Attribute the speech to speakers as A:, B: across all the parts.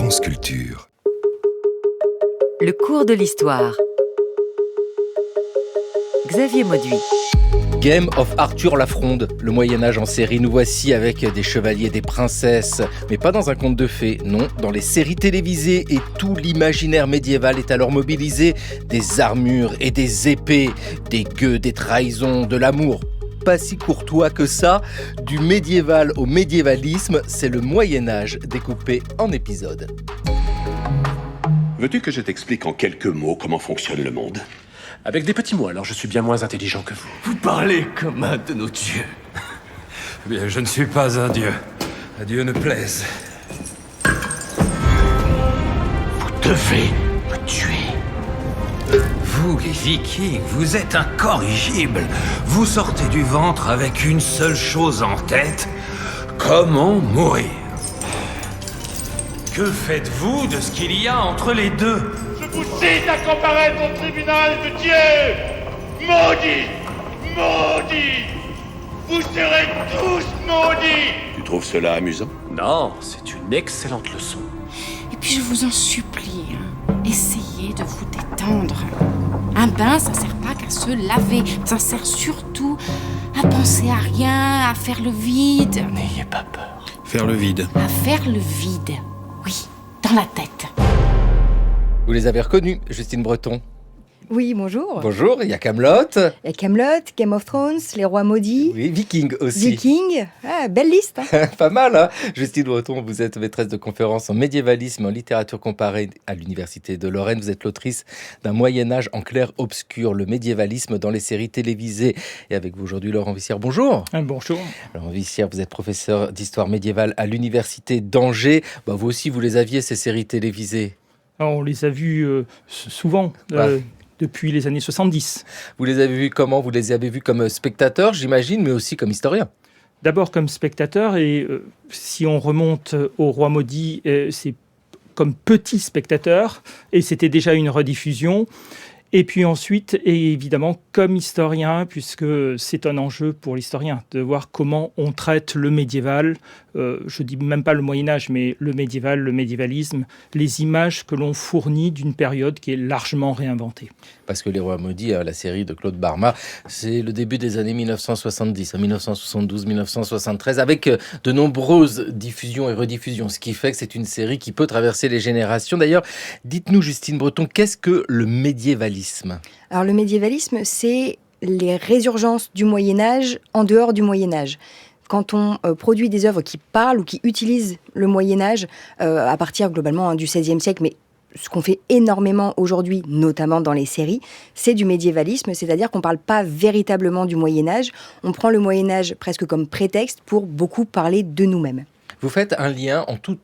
A: France Culture.
B: Le cours de l'histoire. Xavier Mauduit.
C: Game of Arthur la Fronde, le Moyen-Âge en série. Nous voici avec des chevaliers, des princesses, mais pas dans un conte de fées, non, dans les séries télévisées, et tout l'imaginaire médiéval est alors mobilisé. Des armures et des épées, des gueux, des trahisons, de l'amour. Pas si courtois que ça, du médiéval au médiévalisme, c'est le Moyen-Âge découpé en épisodes.
D: Veux-tu que je t'explique en quelques mots comment fonctionne le monde ?
E: Avec des petits mots, alors je suis bien moins intelligent que vous.
F: Vous parlez comme un de nos dieux.
A: Eh bien, je ne suis pas un dieu. À Dieu ne plaise.
F: Vous devez me tuer.
G: Vous, les Vikings, vous êtes incorrigibles. Vous sortez du ventre avec une seule chose en tête. Comment mourir ? Que faites-vous de ce qu'il y a entre les deux ?
H: Je vous cite à comparaître au tribunal de Dieu. Maudits, maudits, vous serez tous maudits.
D: Tu trouves cela amusant ?
E: Non, c'est une excellente leçon.
I: Et puis je vous en supplie, essayez de vous détendre. Un bain, ça sert pas qu'à se laver, ça sert surtout à penser à rien, à faire le vide.
F: N'ayez pas peur.
A: Faire le vide.
I: À faire le vide, oui, dans la tête.
C: Vous les avez reconnus, Justine Breton.
J: Oui, bonjour.
C: Bonjour, il y a Kaamelott.
J: Il y a Kaamelott, Game of Thrones, Les Rois Maudits.
C: Oui, Viking aussi.
J: Viking. Ah, belle liste.
C: Pas mal, hein. Justine Breton, vous êtes maîtresse de conférences en médiévalisme et en littérature comparée à l'Université de Lorraine. Vous êtes l'autrice d'un Moyen-Âge en clair-obscur, le médiévalisme dans les séries télévisées. Et avec vous aujourd'hui, Laurent Vissière. Bonjour.
K: Bonjour.
C: Laurent Vissière, vous êtes professeur d'histoire médiévale à l'Université d'Angers. Vous aussi, vous les aviez, ces séries télévisées.
K: Alors, on les a vues souvent. Depuis les années 70.
C: Vous les avez vus comment ? Vous les avez vus comme spectateurs, j'imagine, mais aussi comme historiens.
K: D'abord comme spectateurs, et si on remonte au Roi Maudit, c'est comme petit spectateur, et c'était déjà une rediffusion. Et puis ensuite, et évidemment, comme historien, puisque c'est un enjeu pour l'historien, de voir comment on traite le médiéval, je dis même pas le Moyen-Âge, mais le médiéval, le médiévalisme, les images que l'on fournit d'une période qui est largement réinventée.
C: Parce que Les Rois Maudits, la série de Claude Barma, c'est le début des années 1970, 1972, 1973, avec de nombreuses diffusions et rediffusions, ce qui fait que c'est une série qui peut traverser les générations. D'ailleurs, dites-nous, Justine Breton, qu'est-ce que le médiévalisme ?
J: Alors le médiévalisme, c'est les résurgences du Moyen-Âge en dehors du Moyen-Âge. Quand on produit des œuvres qui parlent ou qui utilisent le Moyen-Âge, à partir globalement du XVIe siècle, mais ce qu'on fait énormément aujourd'hui, notamment dans les séries, c'est du médiévalisme, c'est-à-dire qu'on ne parle pas véritablement du Moyen-Âge, on prend le Moyen-Âge presque comme prétexte pour beaucoup parler de nous-mêmes.
C: Vous faites un lien en toutes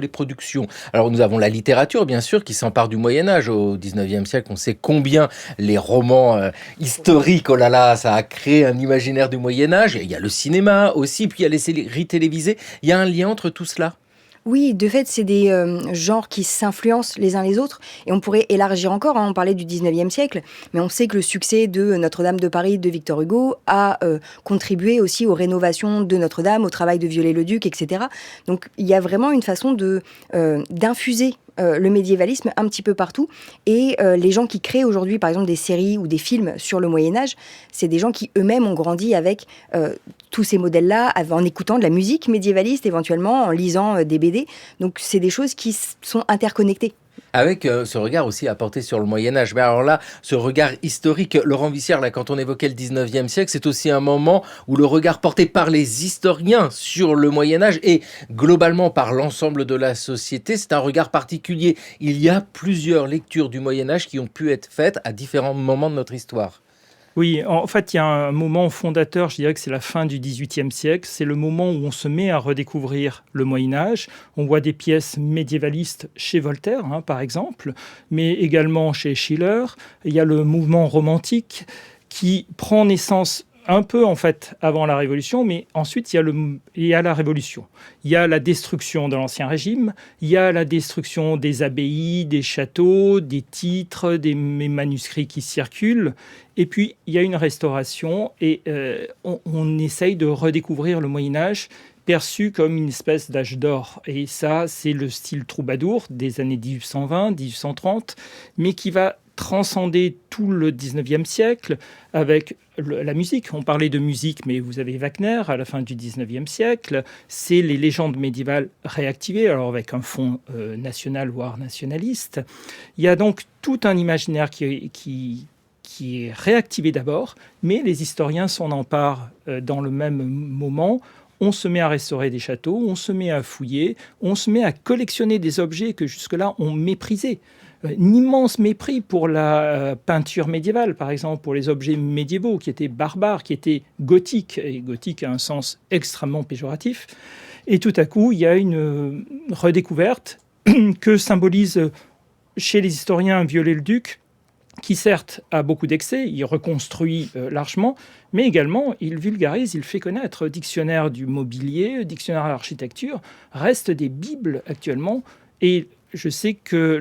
C: les productions. Alors nous avons la littérature, bien sûr, qui s'empare du Moyen-Âge. Au 19e siècle, on sait combien les romans historiques, oh là là, ça a créé un imaginaire du Moyen-Âge. Il y a le cinéma aussi, puis il y a les séries télévisées. Il y a un lien entre tout cela ?
J: Oui, de fait, c'est des genres qui s'influencent les uns les autres. Et on pourrait élargir encore, on parlait du 19e siècle, mais on sait que le succès de Notre-Dame de Paris de Victor Hugo a contribué aussi aux rénovations de Notre-Dame, au travail de Viollet-le-Duc, etc. Donc il y a vraiment une façon d'infuser le médiévalisme un petit peu partout. Et les gens qui créent aujourd'hui, par exemple, des séries ou des films sur le Moyen-Âge, c'est des gens qui eux-mêmes ont grandi avec tous ces modèles-là, en écoutant de la musique médiévaliste éventuellement, en lisant des BD. Donc c'est des choses qui sont interconnectées.
C: Avec ce regard aussi apporté sur le Moyen-Âge. Mais alors là, ce regard historique, Laurent Vissière, là, quand on évoquait le 19e siècle, c'est aussi un moment où le regard porté par les historiens sur le Moyen-Âge et globalement par l'ensemble de la société, c'est un regard particulier. Il y a plusieurs lectures du Moyen-Âge qui ont pu être faites à différents moments de notre histoire.
K: Oui, en fait, il y a un moment fondateur, je dirais que c'est la fin du XVIIIe siècle. C'est le moment où on se met à redécouvrir le Moyen-Âge. On voit des pièces médiévalistes chez Voltaire, par exemple, mais également chez Schiller. Il y a le mouvement romantique qui prend naissance un peu en fait avant la Révolution, mais ensuite il y a la Révolution. Il y a la destruction de l'Ancien Régime, il y a la destruction des abbayes, des châteaux, des titres, des manuscrits qui circulent, et puis il y a une restauration et on essaye de redécouvrir le Moyen-Âge perçu comme une espèce d'âge d'or. Et ça, c'est le style troubadour des années 1820, 1830, mais qui va transcender tout le 19e siècle avec la musique. On parlait de musique, mais vous avez Wagner à la fin du 19e siècle. C'est les légendes médiévales réactivées, alors avec un fond national, voire nationaliste. Il y a donc tout un imaginaire qui est réactivé d'abord, mais les historiens s'en emparent dans le même moment. On se met à restaurer des châteaux, on se met à fouiller, on se met à collectionner des objets que jusque-là on méprisait. Un immense mépris pour la peinture médiévale, par exemple, pour les objets médiévaux qui étaient barbares, qui étaient gothiques, et gothique a un sens extrêmement péjoratif. Et tout à coup, il y a une redécouverte que symbolise chez les historiens Viollet-le-Duc, qui certes a beaucoup d'excès, il reconstruit largement, mais également il vulgarise, il fait connaître. Dictionnaire du mobilier, dictionnaire de l'architecture, restent des bibles actuellement. Et je sais que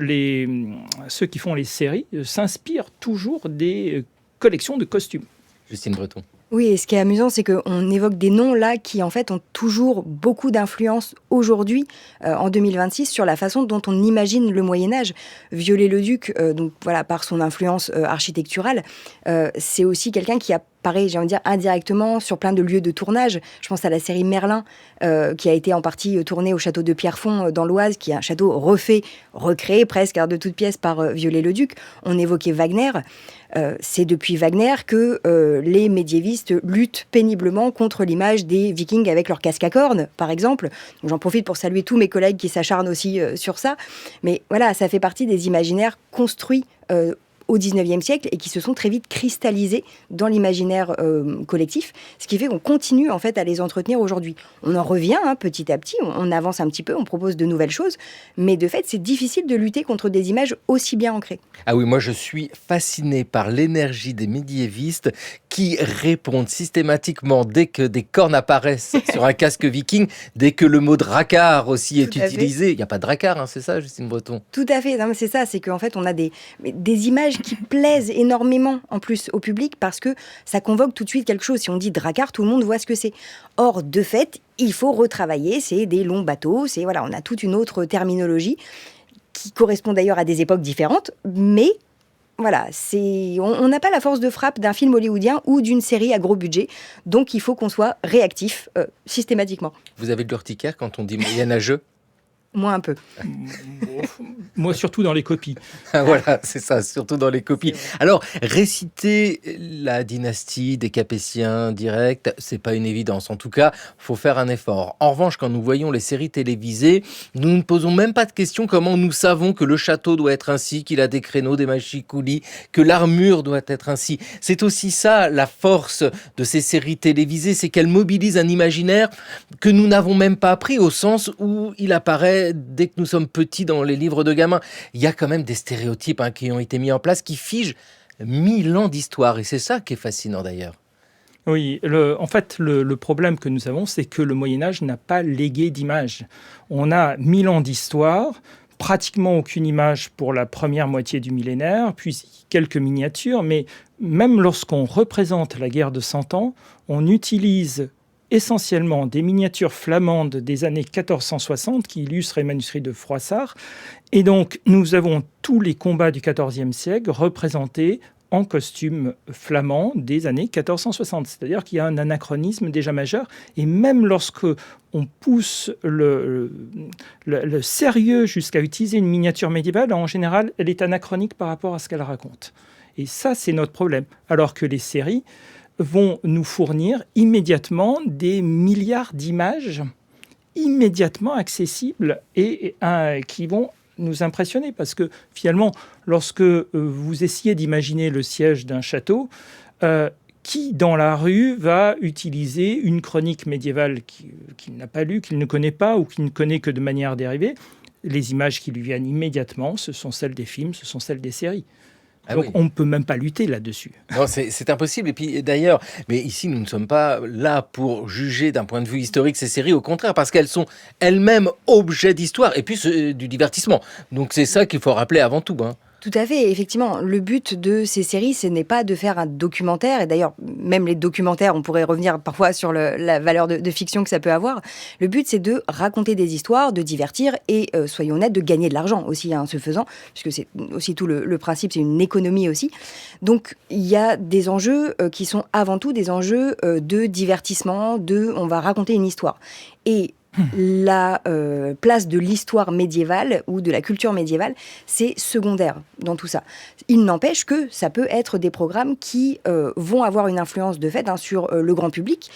K: ceux qui font les séries s'inspirent toujours des collections de costumes.
C: Justine Breton.
J: Oui, et ce qui est amusant, c'est qu'on évoque des noms là qui en fait ont toujours beaucoup d'influence aujourd'hui, en 2026, sur la façon dont on imagine le Moyen-Âge. Viollet-le-Duc, donc voilà, par son influence architecturale, c'est aussi quelqu'un qui apparaît, j'ai envie de dire, indirectement sur plein de lieux de tournage. Je pense à la série Merlin, qui a été en partie tournée au château de Pierrefonds dans l'Oise, qui est un château recréé presque de toutes pièces par Viollet-le-Duc. On évoquait Wagner. C'est depuis Wagner que les médiévistes luttent péniblement contre l'image des Vikings avec leur casque à cornes, par exemple. Donc, j'en profite pour saluer tous mes collègues qui s'acharnent aussi sur ça. Mais voilà, ça fait partie des imaginaires construits au XIXe siècle et qui se sont très vite cristallisés dans l'imaginaire collectif, ce qui fait qu'on continue en fait à les entretenir aujourd'hui. On en revient petit à petit, on avance un petit peu, on propose de nouvelles choses, mais de fait c'est difficile de lutter contre des images aussi bien ancrées.
C: Ah oui, moi je suis fasciné par l'énergie des médiévistes qui répondent systématiquement dès que des cornes apparaissent sur un casque viking, dès que le mot dracard aussi est utilisé. Il n'y a pas de dracard, c'est ça, Justine Breton?
J: Tout à fait, non, c'est ça, c'est qu'en fait on a des images qui plaisent énormément en plus au public parce que ça convoque tout de suite quelque chose. Si on dit dracard, tout le monde voit ce que c'est. Or, de fait, il faut retravailler, c'est des longs bateaux, voilà, on a toute une autre terminologie qui correspond d'ailleurs à des époques différentes, mais voilà, on n'a pas la force de frappe d'un film hollywoodien ou d'une série à gros budget, donc il faut qu'on soit réactif systématiquement.
C: Vous avez de l'urticaire quand on dit moyenâgeux?
J: Moi un peu.
K: Moi surtout dans les copies.
C: Voilà, c'est ça, surtout dans les copies. Alors, réciter la dynastie des Capétiens direct, c'est pas une évidence. En tout cas, faut faire un effort. En revanche, quand nous voyons les séries télévisées, nous ne posons même pas de question comment nous savons que le château doit être ainsi, qu'il a des créneaux, des machicoulis, que l'armure doit être ainsi. C'est aussi ça, la force de ces séries télévisées, c'est qu'elles mobilisent un imaginaire que nous n'avons même pas appris, au sens où il apparaît dès que nous sommes petits dans les livres de gamins. Il y a quand même des stéréotypes qui ont été mis en place, qui figent 1000 ans d'histoire. Et c'est ça qui est fascinant d'ailleurs.
K: Oui, en fait, le problème que nous avons, c'est que le Moyen-Âge n'a pas légué d'image. On a 1000 ans d'histoire, pratiquement aucune image pour la première moitié du millénaire, puis quelques miniatures, mais même lorsqu'on représente la guerre de 100 ans, on utilise essentiellement des miniatures flamandes des années 1460 qui illustrent les manuscrits de Froissart. Et donc, nous avons tous les combats du XIVe siècle représentés en costume flamand des années 1460. C'est-à-dire qu'il y a un anachronisme déjà majeur. Et même lorsque on pousse le sérieux jusqu'à utiliser une miniature médiévale, en général, elle est anachronique par rapport à ce qu'elle raconte. Et ça, c'est notre problème. Alors que les séries vont nous fournir immédiatement des milliards d'images immédiatement accessibles et qui vont nous impressionner. Parce que finalement, lorsque vous essayez d'imaginer le siège d'un château, qui dans la rue va utiliser une chronique médiévale qu'il n'a pas lue, qu'il ne connaît pas ou qu'il ne connaît que de manière dérivée? Les images qui lui viennent immédiatement, ce sont celles des films, ce sont celles des séries. Donc, on ne peut même pas lutter là-dessus.
C: Non, c'est impossible. Et puis, d'ailleurs, mais ici, nous ne sommes pas là pour juger d'un point de vue historique ces séries. Au contraire, parce qu'elles sont elles-mêmes objets d'histoire et puis du divertissement. Donc, c'est ça qu'il faut rappeler avant tout.
J: Tout à fait. Effectivement, le but de ces séries, ce n'est pas de faire un documentaire. Et d'ailleurs, même les documentaires, on pourrait revenir parfois sur la valeur de fiction que ça peut avoir. Le but, c'est de raconter des histoires, de divertir et, soyons honnêtes, de gagner de l'argent aussi, ce faisant, puisque c'est aussi tout le principe, c'est une économie aussi. Donc, il y a des enjeux qui sont avant tout des enjeux de divertissement, on va raconter une histoire. Et la place de l'histoire médiévale ou de la culture médiévale, c'est secondaire dans tout ça. Il n'empêche que ça peut être des programmes qui vont avoir une influence de fait sur le grand public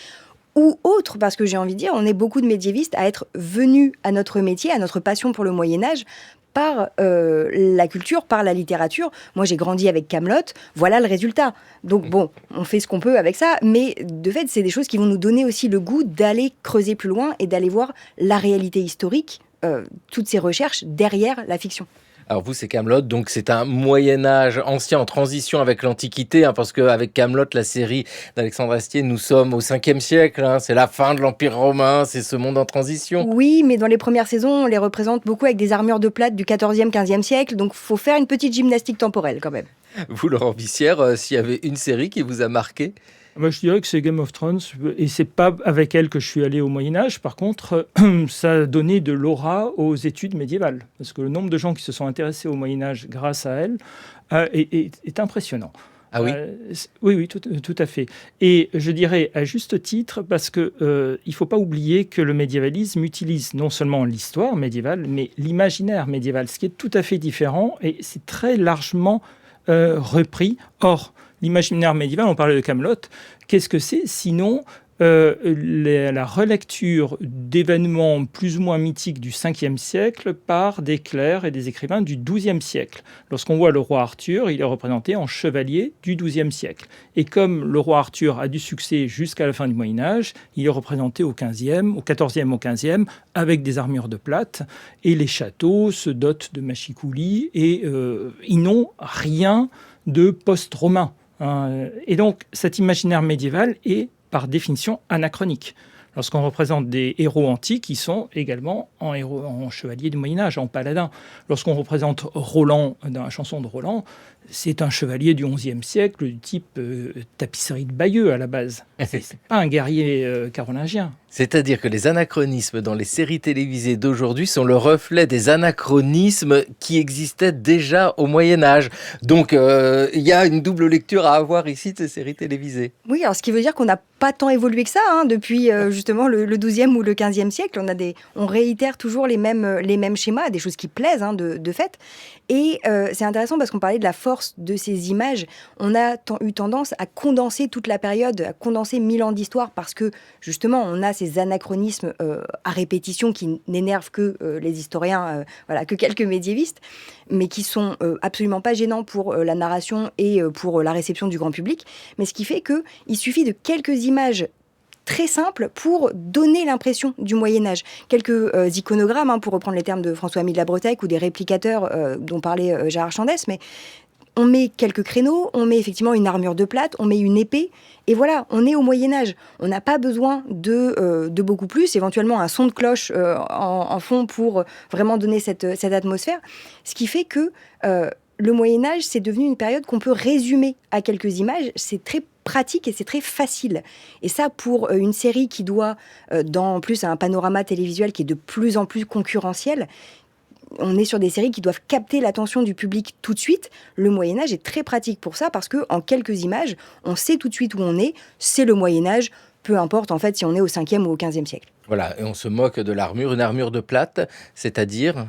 J: ou autre, parce que j'ai envie de dire, on est beaucoup de médiévistes à être venus à notre métier, à notre passion pour le Moyen-Âge, par la culture, par la littérature. Moi, j'ai grandi avec Kaamelott, voilà le résultat. Donc bon, on fait ce qu'on peut avec ça, mais de fait, c'est des choses qui vont nous donner aussi le goût d'aller creuser plus loin et d'aller voir la réalité historique, toutes ces recherches derrière la fiction.
C: Alors vous, c'est Kaamelott, donc c'est un Moyen-Âge ancien en transition avec l'Antiquité, parce qu'avec Kaamelott, la série d'Alexandre Astier, nous sommes au 5e siècle, c'est la fin de l'Empire romain, c'est ce monde en transition.
J: Oui, mais dans les premières saisons, on les représente beaucoup avec des armures de plate du 14e, 15e siècle, donc il faut faire une petite gymnastique temporelle quand même.
C: Vous, Laurent Bissière, s'il y avait une série qui vous a marqué ?
K: Moi, je dirais que c'est Game of Thrones, et c'est pas avec elle que je suis allé au Moyen-Âge. Par contre, ça a donné de l'aura aux études médiévales, parce que le nombre de gens qui se sont intéressés au Moyen-Âge grâce à elle est impressionnant.
C: Ah oui
K: Oui, tout à fait. Et je dirais à juste titre, parce que il faut pas oublier que le médiévalisme utilise non seulement l'histoire médiévale, mais l'imaginaire médiéval, ce qui est tout à fait différent, et c'est très largement repris. Or, l'imaginaire médiéval, on parlait de Kaamelott, qu'est-ce que c'est sinon la relecture d'événements plus ou moins mythiques du 5e siècle par des clercs et des écrivains du 12e siècle. Lorsqu'on voit le roi Arthur, il est représenté en chevalier du 12e siècle. Et comme le roi Arthur a du succès jusqu'à la fin du Moyen-Âge, il est représenté au 15e, au 14e, au 15e, avec des armures de plate, et les châteaux se dotent de machicoulis, et ils n'ont rien de post-romain. Et donc, cet imaginaire médiéval est, par définition, anachronique. Lorsqu'on représente des héros antiques, ils sont également en chevalier du Moyen-Âge, en paladin. Lorsqu'on représente Roland dans la chanson de Roland, c'est un chevalier du XIe siècle, du type tapisserie de Bayeux à la base. C'est pas un guerrier carolingien.
C: C'est-à-dire que les anachronismes dans les séries télévisées d'aujourd'hui sont le reflet des anachronismes qui existaient déjà au Moyen-Âge. Donc, il y a une double lecture à avoir ici de ces séries télévisées.
J: Oui, alors ce qui veut dire qu'on n'a pas tant évolué que ça, depuis justement le XIIe ou le XVe siècle. On réitère toujours les mêmes schémas, des choses qui plaisent de fait. Et c'est intéressant parce qu'on parlait de la force de ces images. On a eu tendance à condenser toute la période, à condenser 1000 ans d'histoire parce que justement, on a ces anachronismes à répétition qui n'énervent que les historiens, que quelques médiévistes, mais qui sont absolument pas gênants pour la narration et pour la réception du grand public. Mais ce qui fait qu'il suffit de quelques images très simples pour donner l'impression du Moyen-Âge. Quelques iconogrammes, pour reprendre les termes de François-Aimé de la Bretèque, ou des réplicateurs dont parlait Gérard Chandès, mais on met quelques créneaux, on met effectivement une armure de plate, on met une épée, et voilà, on est au Moyen-Âge. On n'a pas besoin de beaucoup plus, éventuellement un son de cloche en fond pour vraiment donner cette atmosphère, ce qui fait que le Moyen-Âge, c'est devenu une période qu'on peut résumer à quelques images. C'est très pratique et c'est très facile. Et ça, pour une série qui doit, en plus, un panorama télévisuel qui est de plus en plus concurrentiel, on est sur des séries qui doivent capter l'attention du public tout de suite. Le Moyen-Âge est très pratique pour ça parce qu'en quelques images, on sait tout de suite où on est. C'est le Moyen-Âge, peu importe en fait si on est au 5e ou au 15e siècle.
C: Voilà, et on se moque de l'armure, une armure de plate, c'est-à-dire...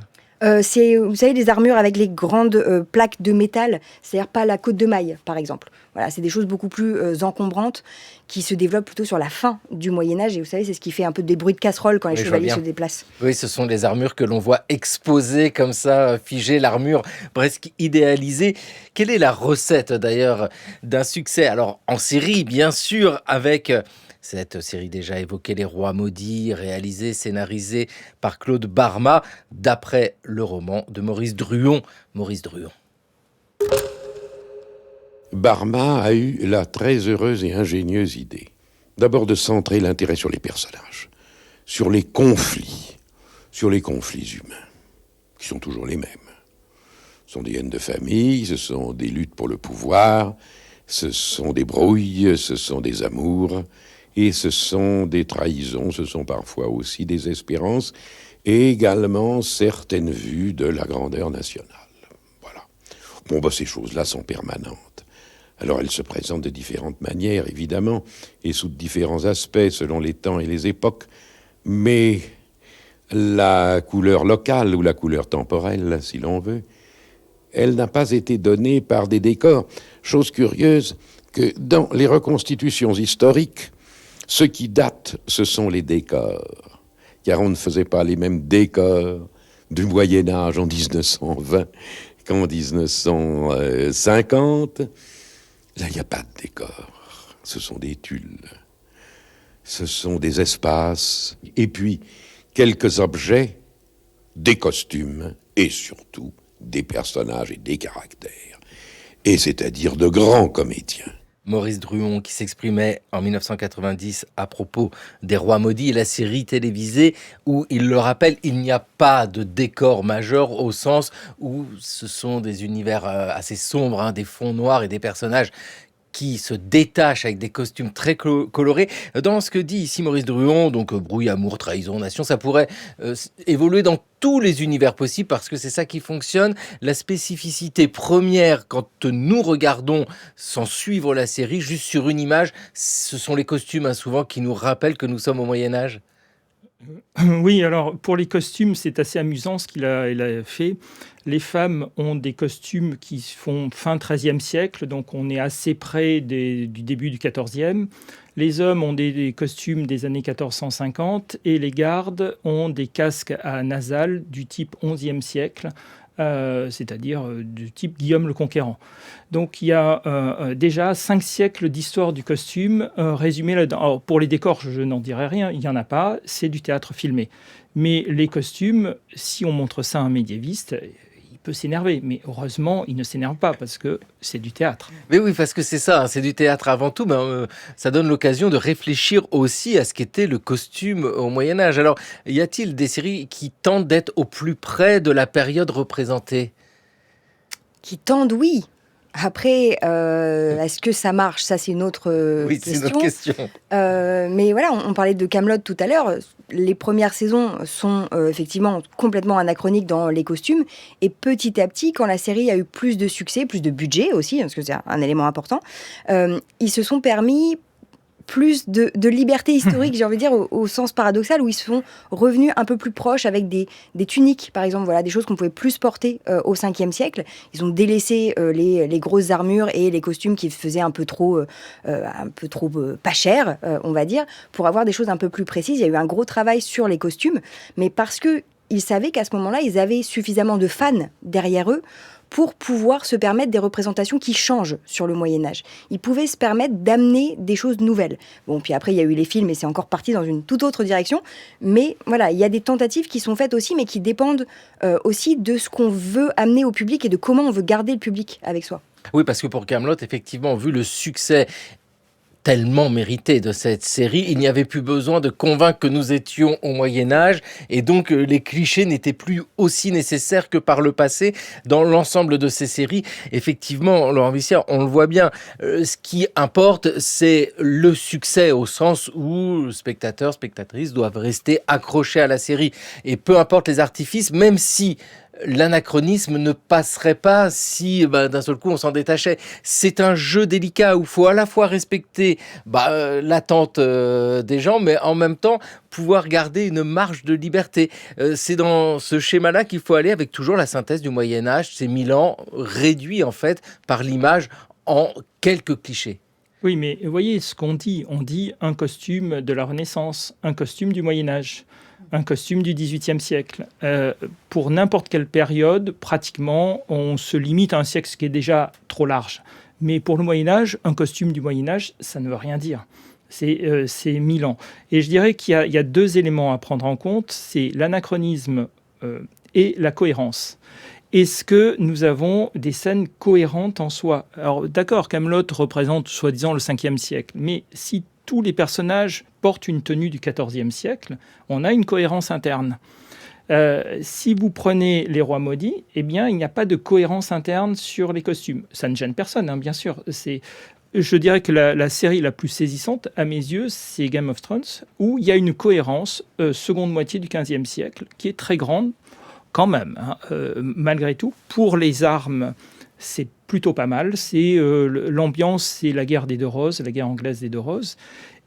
J: c'est, vous savez, les armures avec les grandes plaques de métal, c'est-à-dire pas la côte de maille, par exemple. Voilà, c'est des choses beaucoup plus encombrantes qui se développent plutôt sur la fin du Moyen-Âge. Et vous savez, c'est ce qui fait un peu des bruits de casserole quand les chevaliers se déplacent.
C: Oui, ce sont les armures que l'on voit exposées comme ça, figées, l'armure presque idéalisée. Quelle est la recette d'ailleurs d'un succès? Alors, en série, bien sûr, avec... Cette série déjà évoquée, Les Rois Maudits, réalisée, scénarisée par Claude Barma, d'après le roman de Maurice Druon. Maurice Druon.
L: Barma a eu la très heureuse et ingénieuse idée, d'abord de centrer l'intérêt sur les personnages, sur les conflits humains, qui sont toujours les mêmes. Ce sont des haines de famille, ce sont des luttes pour le pouvoir, ce sont des brouilles, ce sont des amours, et ce sont des trahisons, ce sont parfois aussi des espérances, et également certaines vues de la grandeur nationale. Voilà. Bon, ces choses-là sont permanentes. Alors elles se présentent de différentes manières, évidemment, et sous différents aspects, selon les temps et les époques, mais la couleur locale, ou la couleur temporelle, si l'on veut, elle n'a pas été donnée par des décors. Chose curieuse, que dans les reconstitutions historiques, ce qui date, ce sont les décors. Car on ne faisait pas les mêmes décors du Moyen-Âge en 1920 qu'en 1950. Là, il n'y a pas de décors. Ce sont des tulles. Ce sont des espaces. Et puis, quelques objets, des costumes et surtout des personnages et des caractères, et c'est-à-dire de grands comédiens.
C: Maurice Druon qui s'exprimait en 1990 à propos des Rois Maudits et la série télévisée où, il le rappelle, il n'y a pas de décor majeur au sens où ce sont des univers assez sombres, des fonds noirs et des personnages qui se détachent avec des costumes très colorés. Dans ce que dit ici Maurice Druon, donc brouille, amour, trahison, nation, ça pourrait évoluer dans tous les univers possibles parce que c'est ça qui fonctionne. La spécificité première, quand nous regardons sans suivre la série, juste sur une image, ce sont les costumes souvent qui nous rappellent que nous sommes au Moyen-Âge.
K: Oui, alors pour les costumes, c'est assez amusant ce qu'il a fait. Les femmes ont des costumes qui font fin XIIIe siècle, donc on est assez près du début du XIVe. Les hommes ont des costumes des années 1450 et les gardes ont des casques à nasales du type XIe siècle, c'est-à-dire du type Guillaume le Conquérant. Donc il y a déjà 5 siècles d'histoire du costume résumé là-dedans. Alors, pour les décors, je n'en dirai rien, il n'y en a pas, c'est du théâtre filmé. Mais les costumes, si on montre ça à un médiéviste, il peut s'énerver, mais heureusement, il ne s'énerve pas parce que c'est du théâtre.
C: Mais oui, parce que c'est ça, c'est du théâtre avant tout, mais ça donne l'occasion de réfléchir aussi à ce qu'était le costume au Moyen-Âge. Alors, y a-t-il des séries qui tentent d'être au plus près de la période représentée ?
J: Qui tendent, oui. Après, est-ce que ça marche ? Ça, c'est une autre
C: oui,
J: question.
C: C'est une autre question.
J: Mais voilà, on parlait de Kaamelott tout à l'heure. Les premières saisons sont effectivement complètement anachroniques dans les costumes. Et petit à petit, quand la série a eu plus de succès, plus de budget aussi, parce que c'est un élément important, ils se sont permis plus de liberté historique, j'ai envie de dire, au sens paradoxal, où ils sont revenus un peu plus proches avec des tuniques, par exemple, voilà, des choses qu'on pouvait plus porter au 5e siècle. Ils ont délaissé les grosses armures et les costumes qui faisaient un peu trop pas cher, on va dire, pour avoir des choses un peu plus précises. Il y a eu un gros travail sur les costumes, mais parce qu'ils savaient qu'à ce moment-là, ils avaient suffisamment de fans derrière eux pour pouvoir se permettre des représentations qui changent sur le Moyen-Âge. Ils pouvaient se permettre d'amener des choses nouvelles. Bon, puis après, il y a eu les films et c'est encore parti dans une toute autre direction. Mais voilà, il y a des tentatives qui sont faites aussi, mais qui dépendent aussi de ce qu'on veut amener au public et de comment on veut garder le public avec soi.
C: Oui, parce que pour Kaamelott, effectivement, vu le succès tellement mérité de cette série, il n'y avait plus besoin de convaincre que nous étions au Moyen-Âge et donc les clichés n'étaient plus aussi nécessaires que par le passé dans l'ensemble de ces séries. Effectivement, Laurent Bissière, on le voit bien, ce qui importe, c'est le succès au sens où spectateurs, spectatrices doivent rester accrochés à la série et peu importe les artifices, même si l'anachronisme ne passerait pas si d'un seul coup on s'en détachait. C'est un jeu délicat où il faut à la fois respecter l'attente des gens, mais en même temps pouvoir garder une marge de liberté. C'est dans ce schéma-là qu'il faut aller avec toujours la synthèse du Moyen-Âge, ces 1000 ans réduits en fait par l'image en quelques clichés.
K: Oui, mais vous voyez ce qu'on dit. On dit un costume de la Renaissance, un costume du Moyen-Âge, un costume du XVIIIe siècle. Pour n'importe quelle période, pratiquement, on se limite à un siècle, ce qui est déjà trop large. Mais pour le Moyen-Âge, un costume du Moyen-Âge, ça ne veut rien dire. C'est 1000 ans. Et je dirais qu'il y a 2 éléments à prendre en compte, c'est l'anachronisme et la cohérence. Est-ce que nous avons des scènes cohérentes en soi ? Alors d'accord, Kaamelott représente soi-disant le 5e siècle, mais si tous les personnages portent une tenue du XIVe siècle, on a une cohérence interne. Si vous prenez Les Rois Maudits, eh bien, il n'y a pas de cohérence interne sur les costumes. Ça ne gêne personne, hein, bien sûr. Je dirais que la série la plus saisissante, à mes yeux, c'est Game of Thrones, où il y a une cohérence seconde moitié du XVe siècle, qui est très grande quand même, hein, malgré tout. Pour les armes, c'est plutôt pas mal. L'ambiance, c'est la guerre des Deux Roses, la guerre anglaise des Deux Roses.